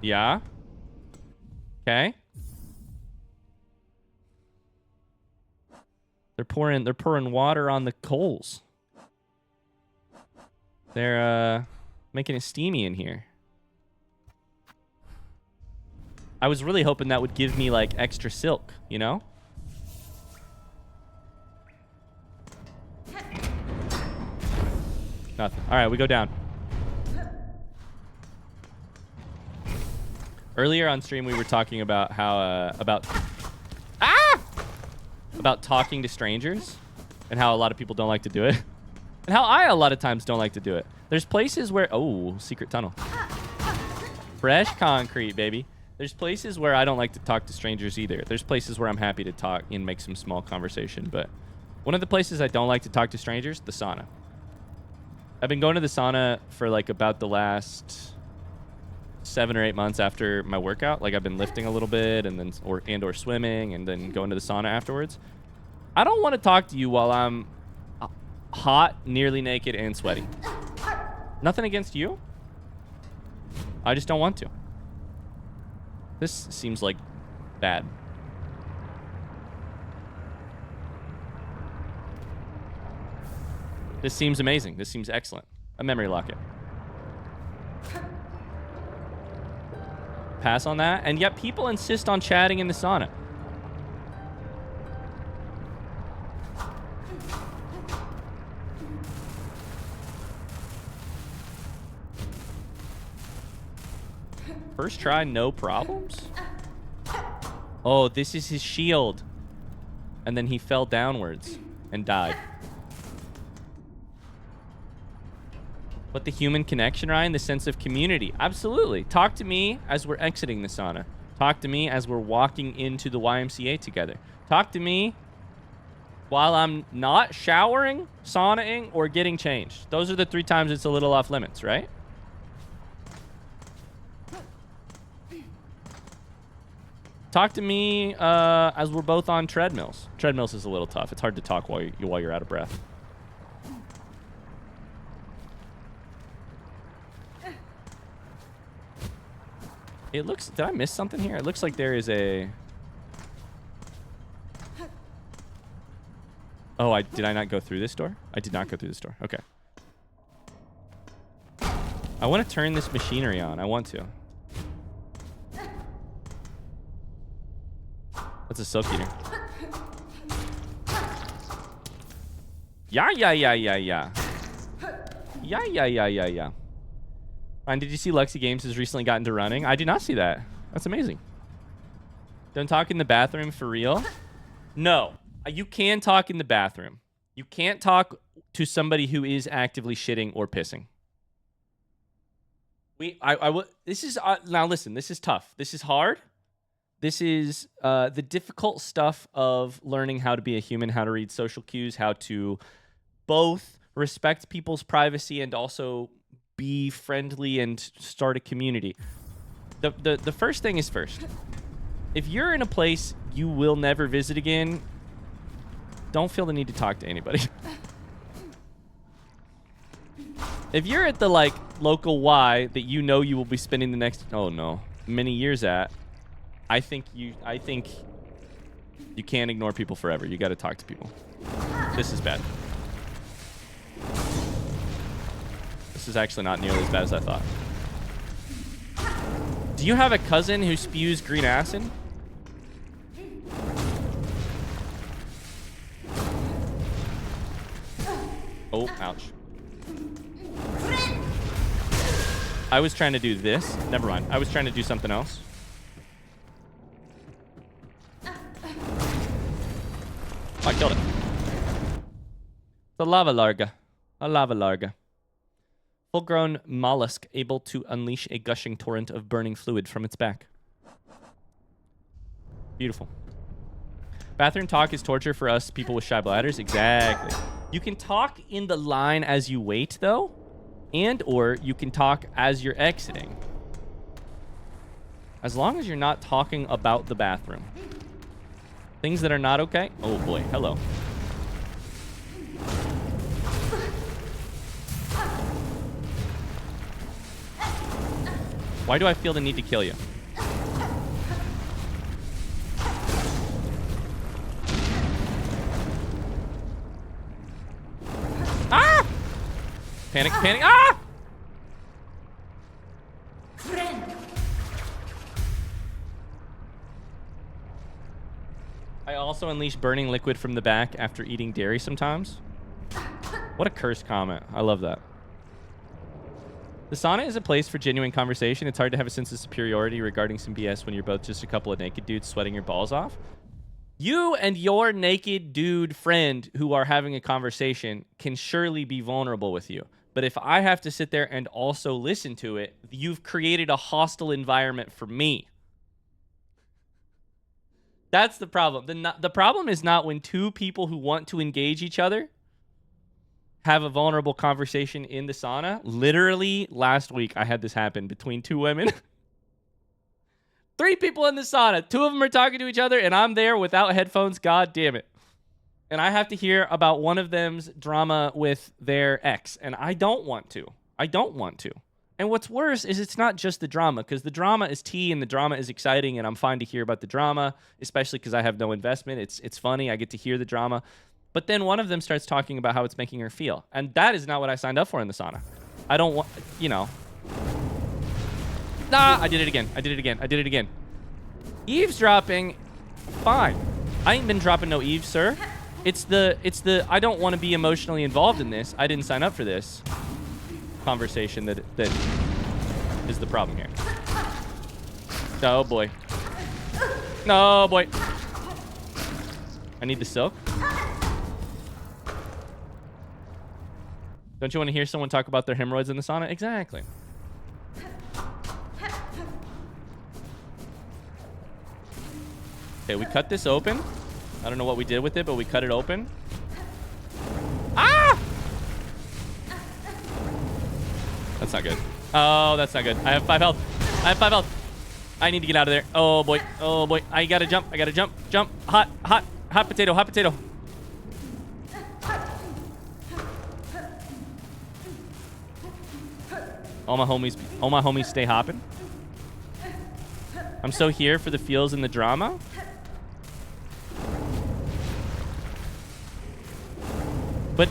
Yeah. Okay. They're pouring water on the coals. They're making it steamy in here. I was really hoping that would give me like extra silk, you know? Nothing. All right, we go down. Earlier on stream, we were talking about how about talking to strangers and how a lot of people don't like to do it, and how I a lot of times don't like to do it. There's places where secret tunnel, fresh concrete, baby. There's places where I don't like to talk to strangers either. There's places where I'm happy to talk and make some small conversation, but one of the places I don't like to talk to strangers, the sauna. I've been going to the sauna for like about the last 7 or 8 months after my workout. Like I've been lifting a little bit and then or swimming and then going to the sauna afterwards. I don't want to talk to you while I'm hot, nearly naked, and sweaty. Nothing against you. I just don't want to. This seems like bad. This seems amazing. This seems excellent. A memory locket. Pass on that. And yet people insist on chatting in the sauna. First try, no problems? Oh, this is his shield. And then he fell downwards and died. But the human connection, Ryan, the sense of community. Absolutely. Talk to me as we're exiting the sauna. Talk to me as we're walking into the YMCA together. Talk to me while I'm not showering, saunaing, or getting changed. Those are the 3 times it's a little off limits, right? Talk to me as we're both on treadmills. Treadmills is a little tough. It's hard to talk while you're out of breath. It looks... Did I miss something here? It looks like there is a... Oh, did I not go through this door? I did not go through this door. Okay. I want to turn this machinery on. I want to. That's a silk eater. Yeah. Yeah. Ryan, did you see Lexi Games has recently gotten to running? I did not see that. That's amazing. Don't talk in the bathroom for real? No. You can talk in the bathroom. You can't talk to somebody who is actively shitting or pissing. This is, now listen, this is tough. This is hard. This is the difficult stuff of learning how to be a human, how to read social cues, how to both respect people's privacy and also be friendly and start a community. The first thing is first. If you're in a place you will never visit again, don't feel the need to talk to anybody. If you're at the like local Y that you know you will be spending the next many years at, I think you can't ignore people forever. You got to talk to people. This is bad. This is actually not nearly as bad as I thought. Do you have a cousin who spews green acid? Oh, ouch. I was trying to do this. Never mind. I was trying to do something else. I killed it. The lava larga. A lava larga. Full-grown mollusk able to unleash a gushing torrent of burning fluid from its back. Beautiful. Bathroom talk is torture for us people with shy bladders. Exactly. You can talk in the line as you wait, though. And or you can talk as you're exiting. As long as you're not talking about the bathroom. Things that are not okay. Oh, boy. Hello. Why do I feel the need to kill you? Ah! Panic, panic. Ah! I also unleash burning liquid from the back after eating dairy sometimes. What a cursed comment. I love that. The sauna is a place for genuine conversation. It's hard to have a sense of superiority regarding some BS when you're both just a couple of naked dudes sweating your balls off. You and your naked dude friend who are having a conversation can surely be vulnerable with you. But if I have to sit there and also listen to it, you've created a hostile environment for me. That's the problem. The problem is not when two people who want to engage each other have a vulnerable conversation in the sauna. Literally, last week, I had this happen between 2 women. 3 people in the sauna. 2 of them are talking to each other, and I'm there without headphones. God damn it. And I have to hear about one of them's drama with their ex, and I don't want to. I don't want to. And what's worse is it's not just the drama, because the drama is tea, and the drama is exciting, and I'm fine to hear about the drama, especially because I have no investment. It's funny. I get to hear the drama. But then one of them starts talking about how it's making her feel. And that is not what I signed up for in the sauna. I don't want, you know. Nah, I did it again. I did it again. Eavesdropping, fine. I ain't been dropping no eaves, sir. It's the I don't want to be emotionally involved in this. I didn't sign up for this conversation that is the problem here. Oh, boy. No, boy. I need the silk. Don't you want to hear someone talk about their hemorrhoids in the sauna? Exactly. Okay, we cut this open. I don't know what we did with it, but we cut it open. Ah! That's not good. Oh, that's not good. I have 5 health. I have 5 health. I need to get out of there. Oh, boy. Oh, boy. I gotta jump. I gotta jump. Jump. Hot. Hot. Hot potato. Hot potato. All my homies stay hopping. I'm so here for the feels and the drama. But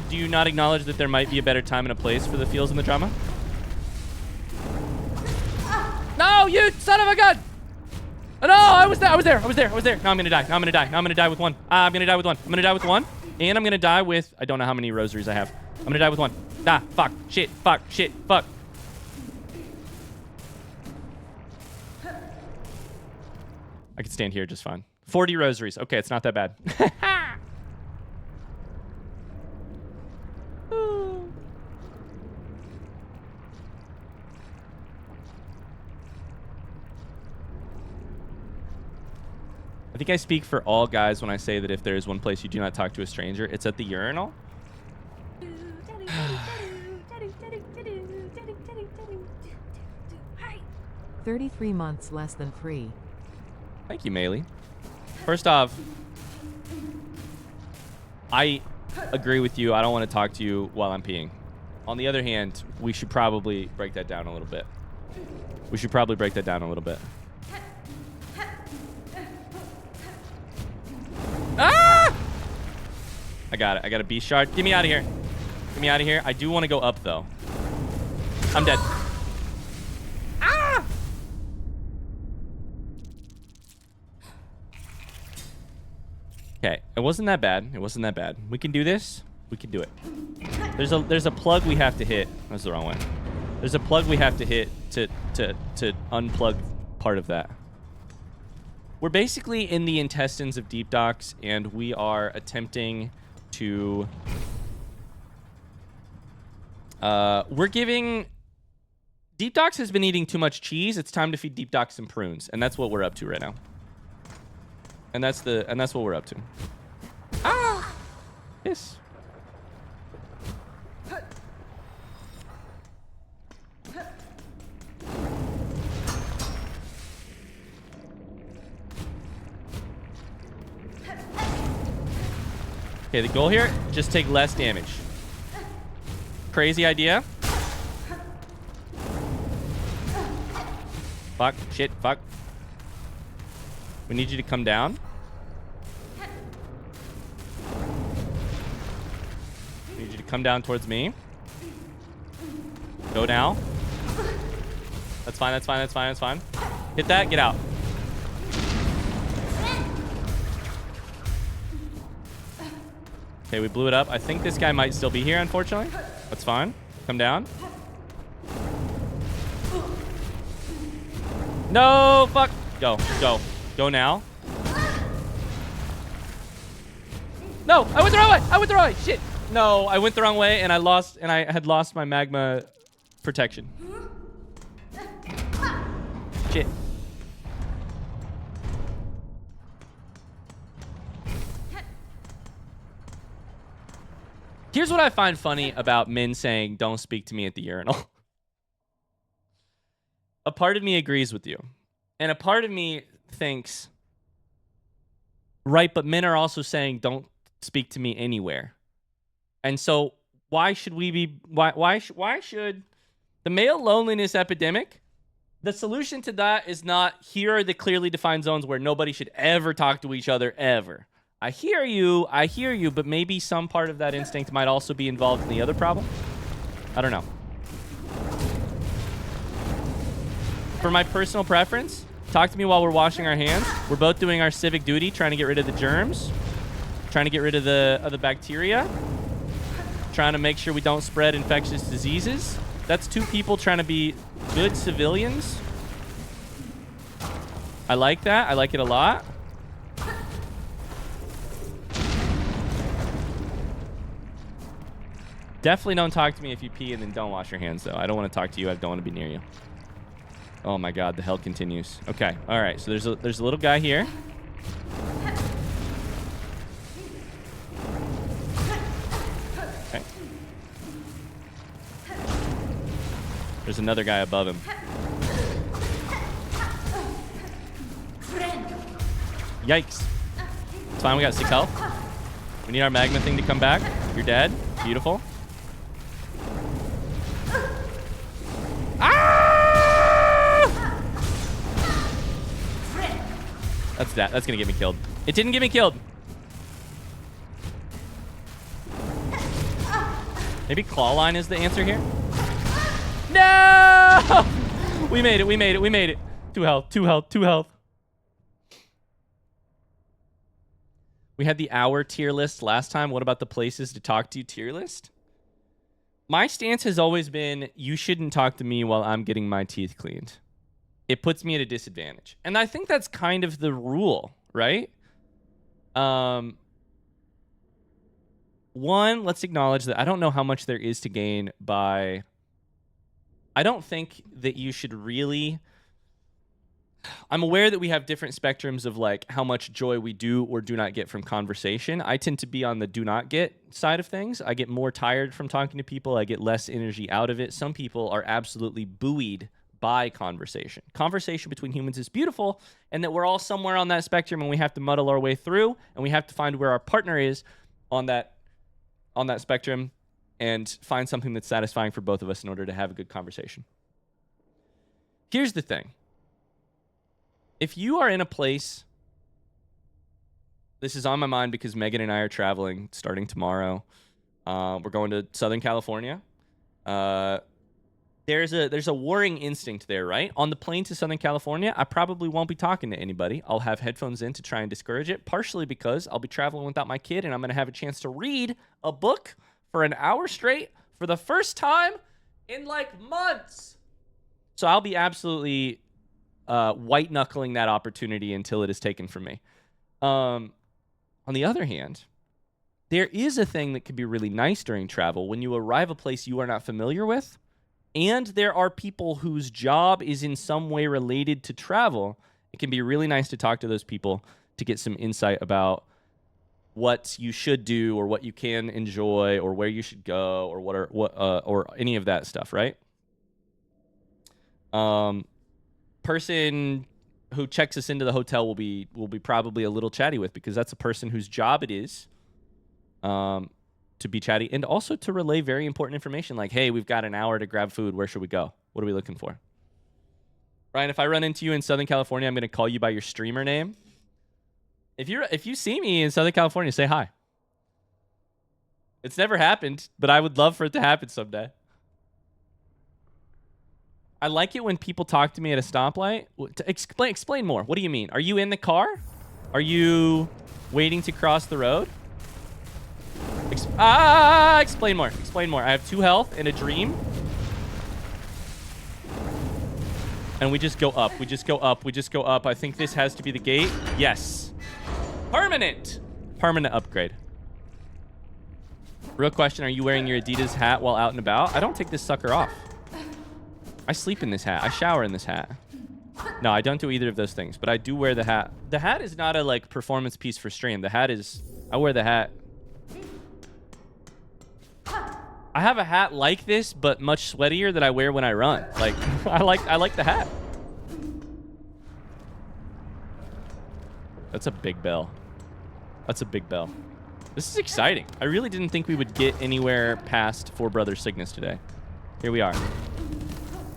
do you not acknowledge that there might be a better time and a place for the feels and the drama? No, you son of a gun! Oh, no, I was there. Now I'm gonna die. Now I'm gonna die with one. I'm gonna die with one. And I'm gonna die with, I don't know how many rosaries I have. I'm gonna die with one. Ah, fuck, shit, fuck. I could stand here just fine. 40 rosaries. Okay, it's not that bad. I think I speak for all guys when I say that if there is one place you do not talk to a stranger, it's at the urinal. 33 months less than free. Thank you, Maylee. First off, I agree with you. I don't want to talk to you while I'm peeing. On the other hand, we should probably break that down a little bit. Ah! I got it. I got a beast shard. Get me out of here. I do want to go up, though. I'm dead. Ah! Okay, it wasn't that bad. We can do this. We can do it. There's a plug we have to hit. That's the wrong one. There's a plug we have to hit to unplug part of that. We're basically in the intestines of Deep Docks, and we are attempting to... we're giving... Deep Docks has been eating too much cheese. It's time to feed Deep Docks some prunes, and that's what we're up to right now. And that's what we're up to. Ah! Yes. Okay, the goal here, just take less damage. Crazy idea. Fuck, shit, fuck. We need you to come down. We need you to come down towards me. Go now. That's fine. Hit that, get out. Okay, we blew it up. I think this guy might still be here, unfortunately. That's fine. Come down. No, fuck. Go now. No, I went the wrong way. Shit. No, I went the wrong way, and I had lost my magma protection. Shit. Here's what I find funny about Min saying, "Don't speak to me at the urinal." A part of me agrees with you. And a part of me thinks, right, but men are also saying, don't speak to me anywhere. And so why should the male loneliness epidemic, the solution to that is not, here are the clearly defined zones where nobody should ever talk to each other, ever. I hear you, but maybe some part of that instinct might also be involved in the other problem. I don't know. For my personal preference, talk to me while we're washing our hands. We're both doing our civic duty, trying to get rid of the germs, trying to get rid of the bacteria, trying to make sure we don't spread infectious diseases. That's two people trying to be good civilians. I like that. I like it a lot. Definitely don't talk to me if you pee, and then don't wash your hands, though. I don't want to talk to you. I don't want to be near you. Oh my God, the hell continues. Okay, all right. So there's a little guy here. Okay. There's another guy above him. Yikes. It's fine. We got 6 health. We need our magma thing to come back. You're dead. Beautiful. That's that. That's gonna get me killed. It didn't get me killed. Maybe claw line is the answer here. No! We made it. We made it. We made it. 2 health. 2 health. 2 health. We had the hour tier list last time. What about the places to talk to tier list? My stance has always been you shouldn't talk to me while I'm getting my teeth cleaned. It puts me at a disadvantage. And I think that's kind of the rule, right? One, let's acknowledge that I don't know how much there is to gain by... I don't think that you should really... I'm aware that we have different spectrums of like how much joy we do or do not get from conversation. I tend to be on the do not get side of things. I get more tired from talking to people. I get less energy out of it. Some people are absolutely buoyed by conversation. Conversation between humans is beautiful, and that we're all somewhere on that spectrum, and we have to muddle our way through, and we have to find where our partner is on that spectrum and find something that's satisfying for both of us in order to have a good conversation. Here's the thing. If you are in a place, this is on my mind because Megan and I are traveling starting tomorrow. We're going to Southern California. There's a warring instinct there, right? On the plane to Southern California, I probably won't be talking to anybody. I'll have headphones in to try and discourage it, partially because I'll be traveling without my kid, and I'm going to have a chance to read a book for an hour straight for the first time in like months. So I'll be absolutely... white-knuckling that opportunity until it is taken from me. On the other hand, there is a thing that could be really nice during travel when you arrive a place you are not familiar with, and there are people whose job is in some way related to travel. It can be really nice to talk to those people to get some insight about what you should do or what you can enjoy or where you should go or or any of that stuff, right? Person who checks us into the hotel will be probably a little chatty with, because that's a person whose job it is to be chatty and also to relay very important information like, hey, we've got an hour to grab food. Where should we go? What are we looking for? Ryan, if I run into you in Southern California, I'm going to call you by your streamer name. If you see me in Southern California, say hi. It's never happened, but I would love for it to happen someday. I like it when people talk to me at a stoplight. Explain more. What do you mean? Are you in the car? Are you waiting to cross the road? Explain more. Explain more. I have 2 health and a dream. And we just go up. We just go up. We just go up. I think this has to be the gate. Yes. Permanent. Permanent upgrade. Real question. Are you wearing your Adidas hat while out and about? I don't take this sucker off. I sleep in this hat. I shower in this hat. No, I don't do either of those things, but I do wear the hat. The hat is not a like performance piece for stream. The hat is... I wear the hat. I have a hat like this, but much sweatier that I wear when I run. Like, I like the hat. That's a big bell. That's a big bell. This is exciting. I really didn't think we would get anywhere past Four Brothers Cygnus today. Here we are.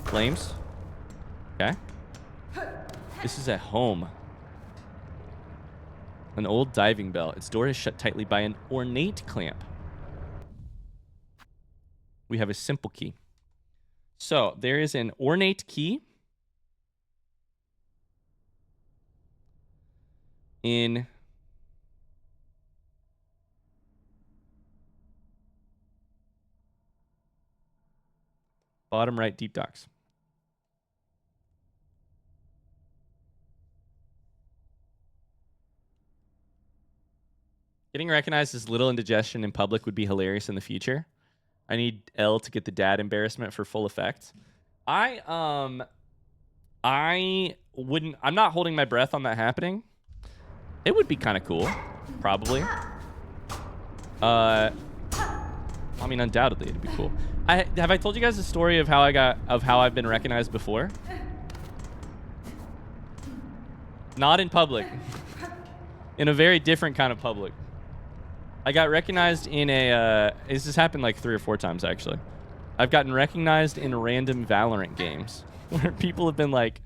Flames. Okay. This is at home. An old diving bell. Its door is shut tightly by an ornate clamp. We have a simple key. So there is an ornate key in bottom right deep docks. Getting recognized as little indigestion in public would be hilarious in the future. I need L to get the dad embarrassment for full effect. I wouldn't. I'm not holding my breath on that happening. It would be kind of cool, probably. I mean, undoubtedly, it'd be cool. Have I told you guys the story of how I've been recognized before? Not in public. In a very different kind of public. I got recognized in a... this has happened like 3 or 4 times, actually. I've gotten recognized in random Valorant games where people have been like,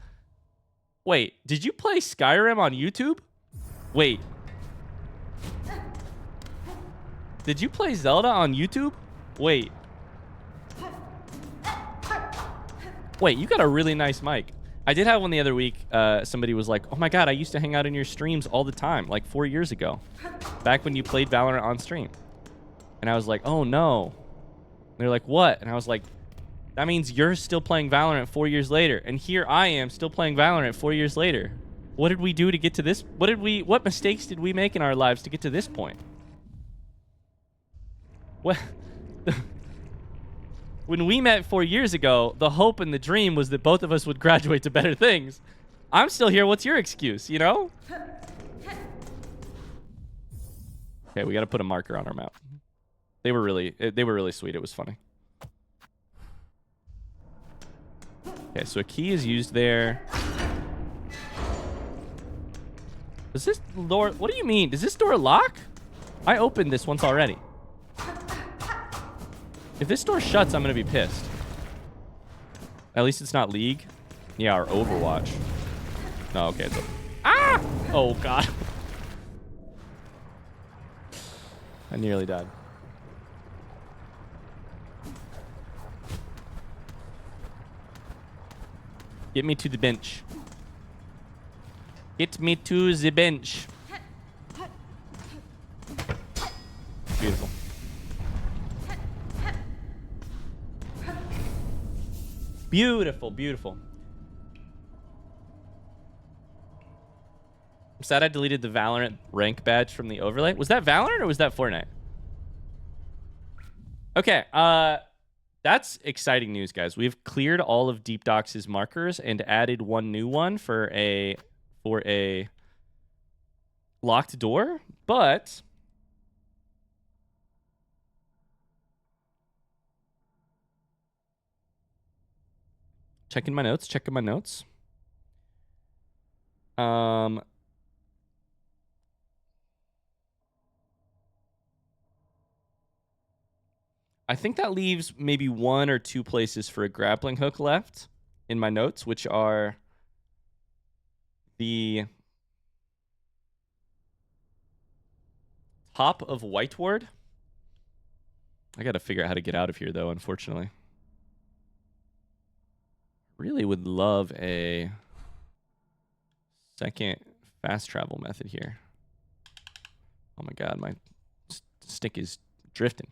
wait, did you play Skyrim on YouTube? Wait. Did you play Zelda on YouTube? Wait. Wait, you got a really nice mic. I did have one the other week. Somebody was like, oh my God, I used to hang out in your streams all the time, like 4 years ago. Back when you played Valorant on stream. And I was like, oh no. And they're like, what? And I was like, that means you're still playing Valorant 4 years later. And here I am still playing Valorant 4 years later. What did we do to get to this? What mistakes did we make in our lives to get to this point? What? When we met 4 years ago, the hope and the dream was that both of us would graduate to better things. I'm still here. What's your excuse, you know? Okay, we got to put a marker on our map. They were really sweet. It was funny. Okay, so a key is used there. Does this door... What do you mean? Does this door lock? I opened this once already. If this door shuts, I'm going to be pissed. At least it's not League. Yeah, or Overwatch. No, okay. It's ah! Oh, God. I nearly died. Get me to the bench. Get me to the bench. Beautiful. Beautiful, beautiful. I'm sad I deleted the Valorant rank badge from the overlay. Was that Valorant or was that Fortnite? Okay, that's exciting news, guys. We've cleared all of Deep Dox's markers and added one new one for a locked door, but checking my notes. I think that leaves maybe 1 or 2 places for a grappling hook left in my notes, which are the top of White Ward. I got to figure out how to get out of here, though, unfortunately. Really would love a second fast travel method here. Oh my God, my stick is drifting.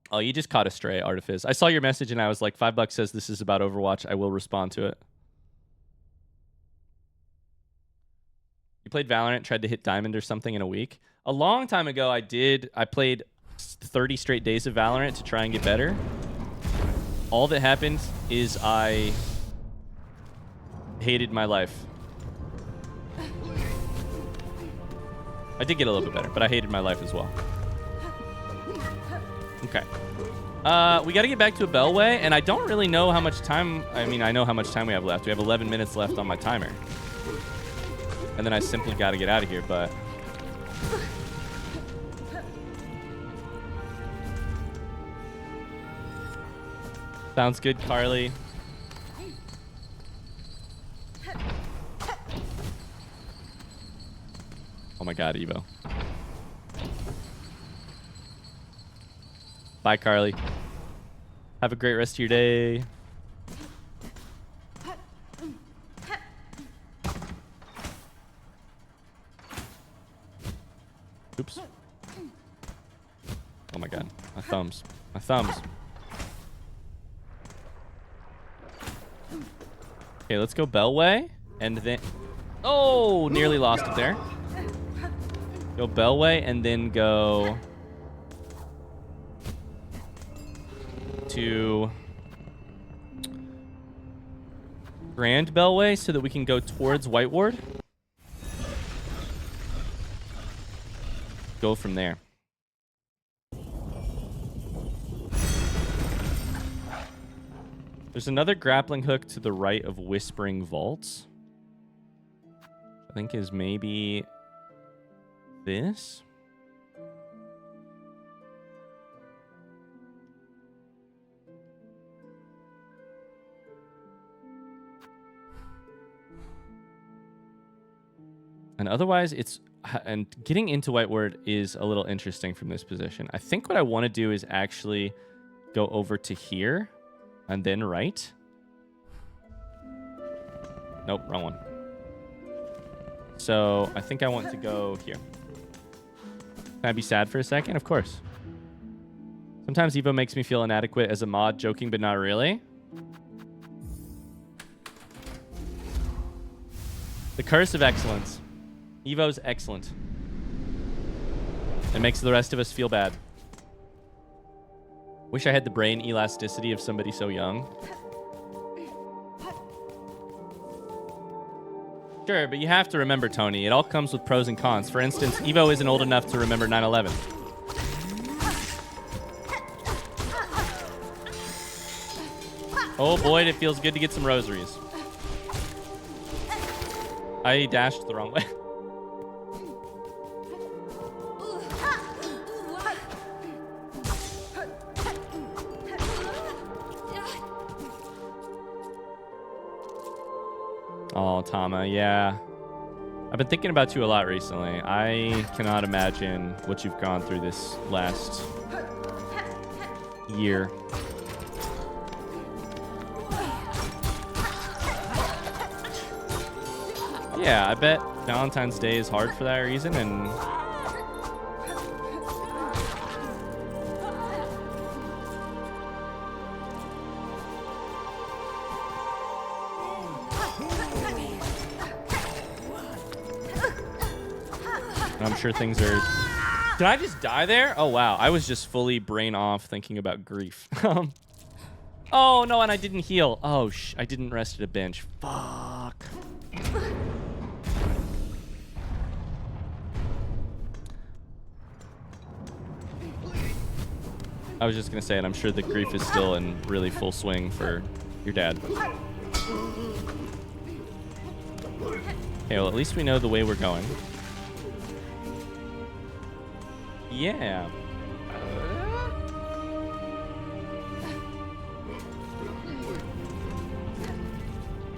Oh, you just caught a stray, Artifice. I saw your message and I was like, $5 says this is about Overwatch. I will respond to it. You played Valorant, tried to hit Diamond or something in a week? A long time ago, I did. I played 30 straight days of Valorant to try and get better. All that happened is I hated my life. I did get a little bit better, but I hated my life as well. Okay. We got to get back to a Bellway, and I don't really know how much time... I mean, I know how much time we have left. We have 11 minutes left on my timer. And then I simply got to get out of here, but... Sounds good, Carly. Oh my God, Evo. Bye, Carly. Have a great rest of your day. Oops. Oh my God. My thumbs. My thumbs. Okay, let's go Bellway. And then... Oh, nearly lost it there. Go Bellway and then go to Grand Bellway so that we can go towards White Ward. Go from there. There's another grappling hook to the right of Whispering Vaults. I think is maybe this. And otherwise, and getting into White Ward is a little interesting from this position. I think what I want to do is actually go over to here and then right. Nope, wrong one. So I think I want to go here. Can I be sad for a second? Of course. Sometimes Evo makes me feel inadequate as a mod, joking but not really. The curse of excellence. Evo's excellent. It makes the rest of us feel bad. Wish I had the brain elasticity of somebody so young. Sure, but you have to remember, Tony, it all comes with pros and cons. For instance, Evo isn't old enough to remember 9/11. Oh boy, it feels good to get some rosaries. I dashed the wrong way. Oh, Tama, yeah. I've been thinking about you a lot recently. I cannot imagine what you've gone through this last year. Yeah, I bet Valentine's Day is hard for that reason, and I'm sure things are... Did I just die there? Oh, wow. I was just fully brain off thinking about grief. Oh, no, and I didn't heal. Oh, I didn't rest at a bench. Fuck. I was just going to say it. I'm sure the grief is still in really full swing for your dad. Okay, well, at least we know the way we're going. Yeah.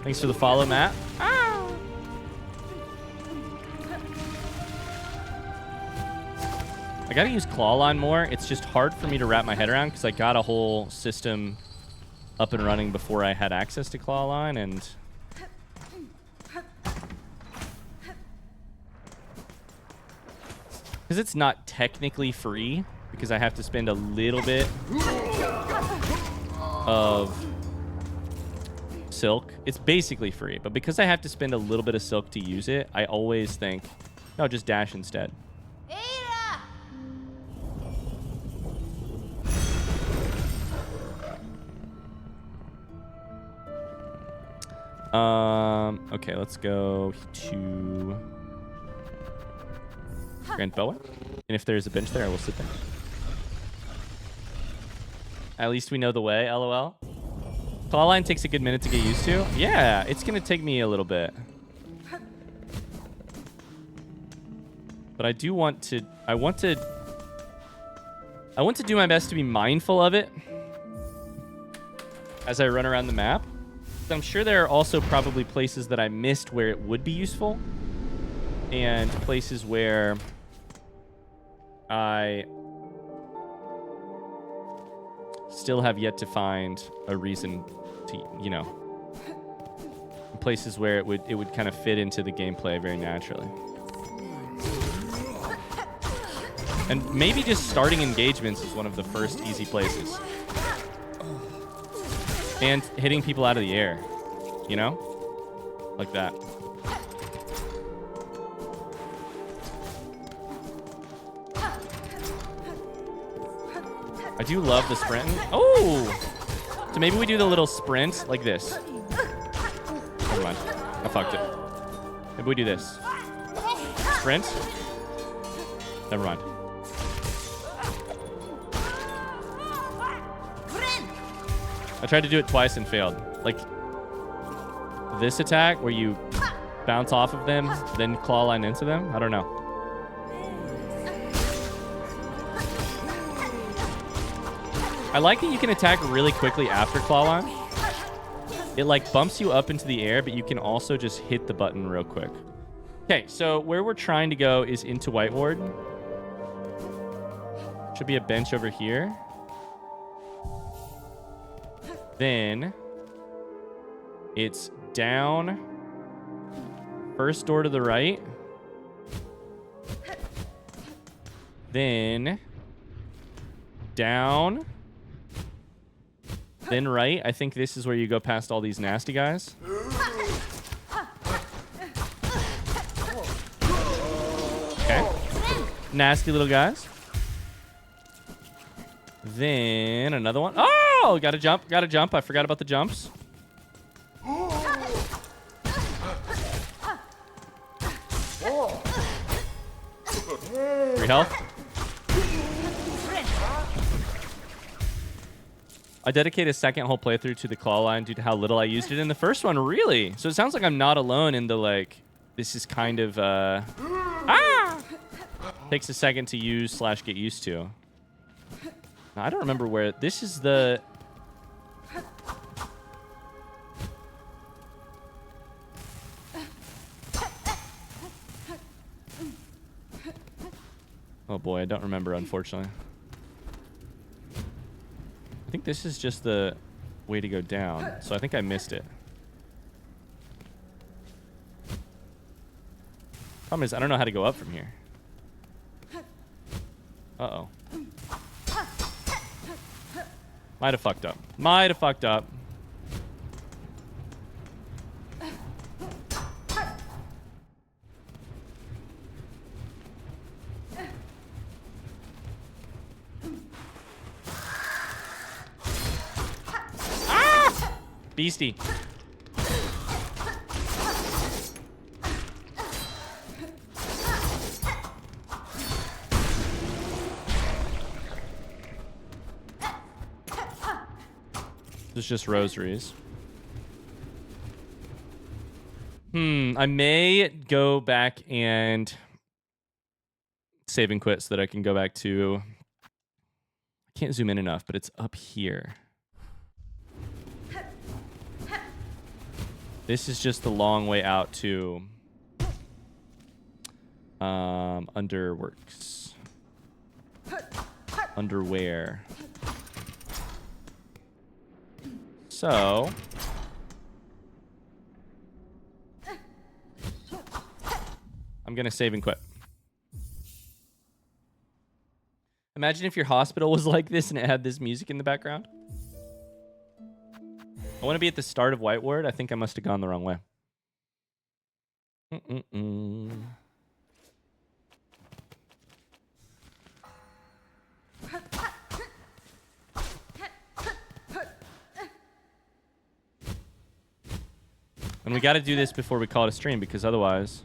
Thanks for the follow, Matt. Ah. I gotta use claw line more. It's just hard for me to wrap my head around because I got a whole system up and running before I had access to claw line, and because it's not technically free, because I have to spend a little bit of silk. It's basically free, but because I have to spend a little bit of silk to use it, I always think, no, just dash instead. Okay, let's go to Grand Boa. And if there's a bench there, I will sit there. At least we know the way, LOL. Claw line takes a good minute to get used to. Yeah, it's going to take me a little bit. But I do want to... I want to do my best to be mindful of it as I run around the map. I'm sure there are also probably places that I missed where it would be useful, and places where I still have yet to find a reason to, you know, places where it would kind of fit into the gameplay very naturally. And maybe just starting engagements is one of the first easy places. And hitting people out of the air, you know? Like that. I do love the sprint. Oh! So maybe we do the little sprint like this. Never mind. I fucked it. Maybe we do this. Sprint. Never mind. I tried to do it twice and failed. Like this attack where you bounce off of them, then claw line into them. I don't know. I like that you can attack really quickly after claw line. It like bumps you up into the air, but you can also just hit the button real quick. Okay, so where we're trying to go is into White Ward. Should be a bench over here. Then it's down. First door to the right. Then down. Then right. I think this is where you go past all these nasty guys. Okay. Nasty little guys. Then another one. Oh, gotta jump. Gotta jump. I forgot about the jumps. Free health. I dedicate a second whole playthrough to the claw line due to how little I used it in the first one. Really? So it sounds like I'm not alone in the, like, this is kind of, takes a second to use / get used to. Now, I don't remember where, this is the... Oh boy, I don't remember, unfortunately. I think this is just the way to go down, so I think I missed it. Problem is, I don't know how to go up from here. Uh-oh. Might have fucked up. Might have fucked up. Beastie. This is just rosaries. I may go back and save and quit so that I can go back to... I can't zoom in enough, but it's up here. This is just the long way out to Underworks. Underwear. So I'm gonna save and quit. Imagine if your hospital was like this and it had this music in the background. I want to be at the start of White Ward. I think I must have gone the wrong way. And we got to do this before we call it a stream, because otherwise...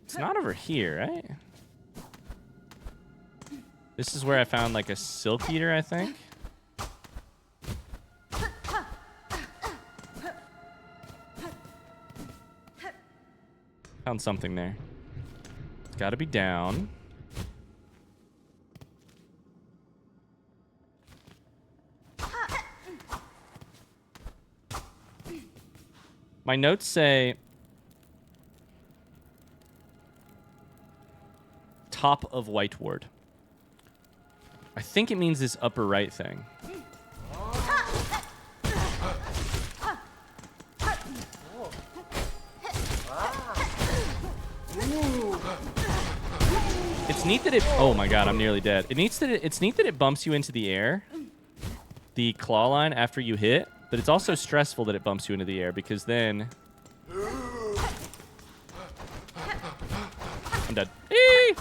It's not over here, right? This is where I found like a silk eater, I think. Found something there. It's got to be down. My notes say top of White Ward. I think it means this upper right thing. It's neat that it... Oh my god, I'm nearly dead. It's neat that it bumps you into the air, the claw line, after you hit, but it's also stressful that it bumps you into the air, because then... I'm dead. Ew! Eee!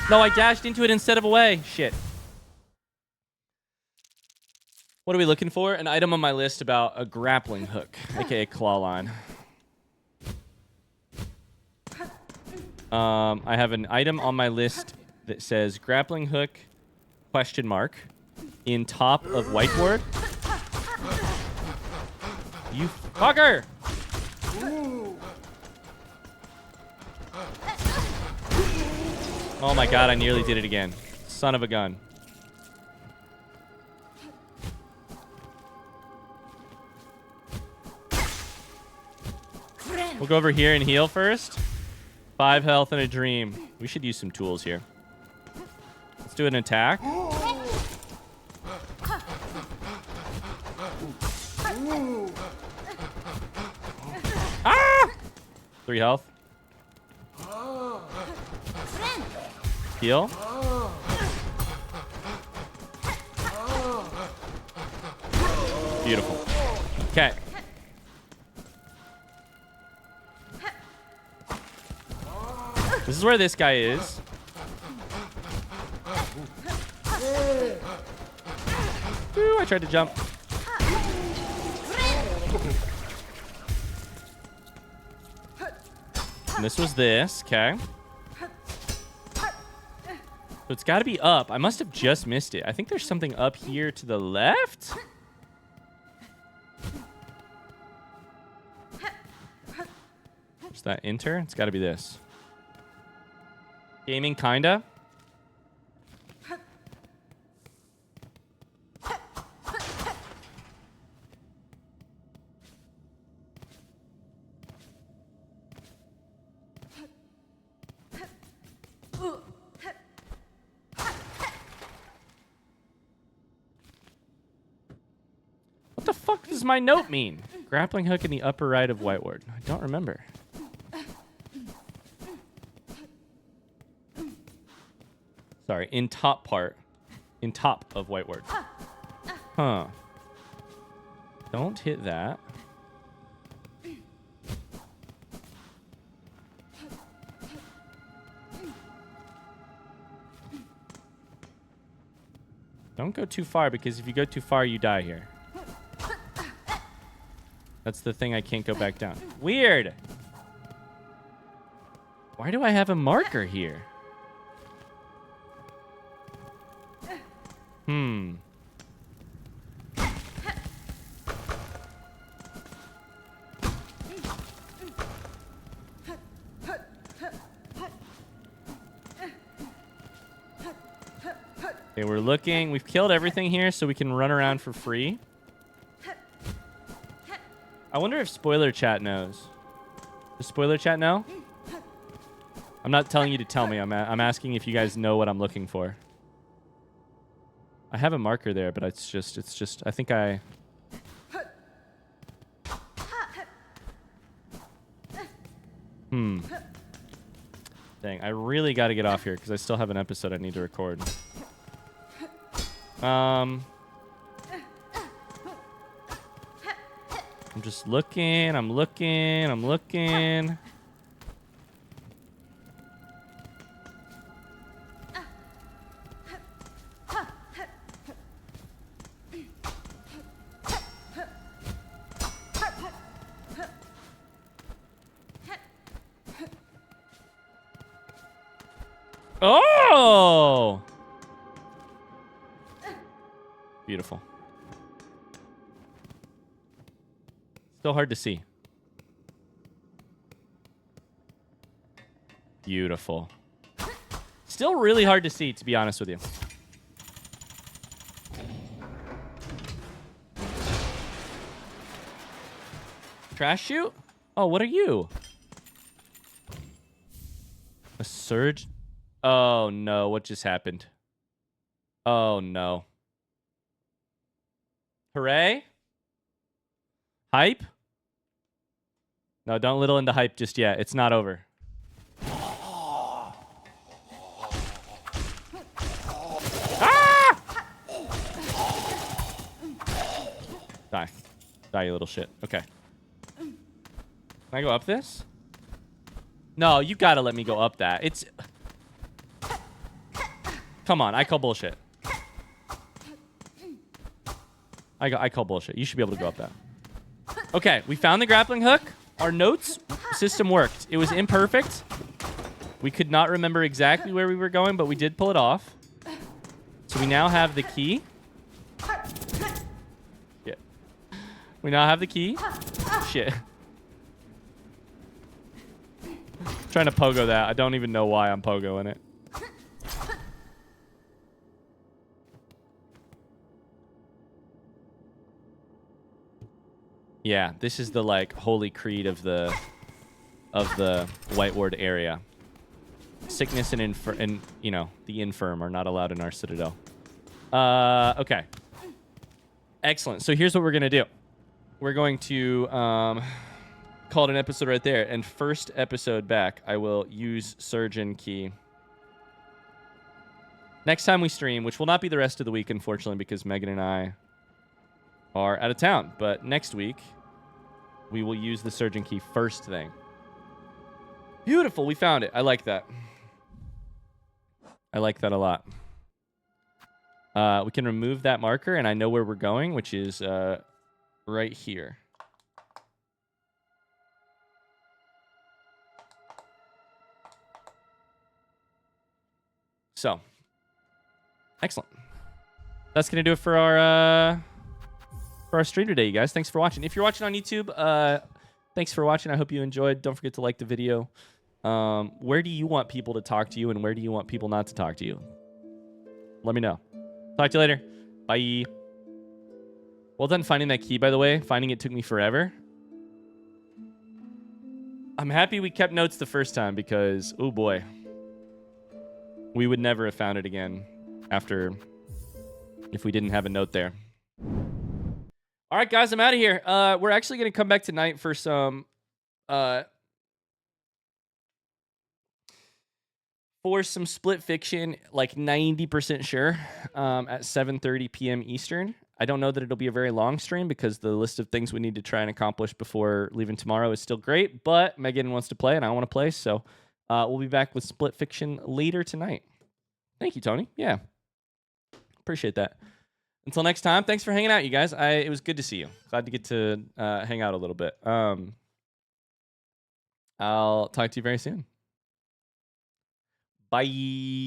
No, I dashed into it instead of away. Shit. What are we looking for? An item on my list about a grappling hook, aka claw line. I have an item on my list that says grappling hook question mark in top of whiteboard. You fucker! Oh my god, I nearly did it again. Son of a gun. We'll go over here and heal first. 5 health and a dream. We should use some tools here. Let's do an attack. Ah! 3 health. Heal. Beautiful. Okay. This is where this guy is. Ooh, I tried to jump. And this was this. Okay. So it's got to be up. I must have just missed it. I think there's something up here to the left. Is that enter? It's got to be this. Gaming, kinda. What the fuck does my note mean? Grappling hook in the upper right of whiteboard. I don't remember. Sorry, in top part. In top of whiteboard. Huh. Don't hit that. Don't go too far, because if you go too far, you die here. That's the thing I can't go back down. Weird. Why do I have a marker here? Okay, we're looking. We've killed everything here, so we can run around for free. I wonder if spoiler chat knows. Does spoiler chat know? I'm not telling you to tell me. I'm asking if you guys know what I'm looking for. I have a marker there, but it's just, I think I... Dang, I really got to get off here because I still have an episode I need to record. I'm just looking, I'm looking. Oh! Beautiful. Still hard to see. Beautiful. Still really hard to see, to be honest with you. Trash chute? Oh, what are you? A surge? Oh, no. What just happened? Oh, no. Hooray? Hype? No, don't little into hype just yet. It's not over. Ah! Die. Die, you little shit. Okay. Can I go up this? No, you gotta let me go up that. It's... Come on, I call bullshit. I call bullshit. You should be able to go up that. Okay, we found the grappling hook. Our notes system worked. It was imperfect. We could not remember exactly where we were going, but we did pull it off. So we now have the key. Yeah. We now have the key. Shit. Trying to pogo that. I don't even know why I'm pogoing it. Yeah, this is the like holy creed of the White Ward area. Sickness and you know, the infirm are not allowed in our citadel. Okay. Excellent. So here's what we're gonna do. We're going to call it an episode right there. And first episode back, I will use Surgeon Key. Next time we stream, which will not be the rest of the week, unfortunately, because Megan and I are out of town. But next week, we will use the Surgeon Key first thing. Beautiful. We found it. I like that. I like that a lot. We can remove that marker, and I know where we're going, which is right here. So, excellent. That's going to do it for our stream today, you guys. Thanks for watching. If you're watching on YouTube, thanks for watching. I hope you enjoyed. Don't forget to like the video. Where do you want people to talk to you, and where do you want people not to talk to you? Let me know. Talk to you later. Bye. Well done finding that key, by the way. Finding it took me forever. I'm happy we kept notes the first time because, oh boy, we would never have found it again after if we didn't have a note there. All right, guys, I'm out of here. We're actually going to come back tonight for some split fiction, like 90% sure, at 7:30 p.m. Eastern. I don't know that it'll be a very long stream because the list of things we need to try and accomplish before leaving tomorrow is still great, but Megan wants to play and I want to play, so we'll be back with split fiction later tonight. Thank you, Tony. Yeah. Appreciate that. Until next time, thanks for hanging out, you guys. It was good to see you. Glad to get to hang out a little bit. I'll talk to you very soon. Bye.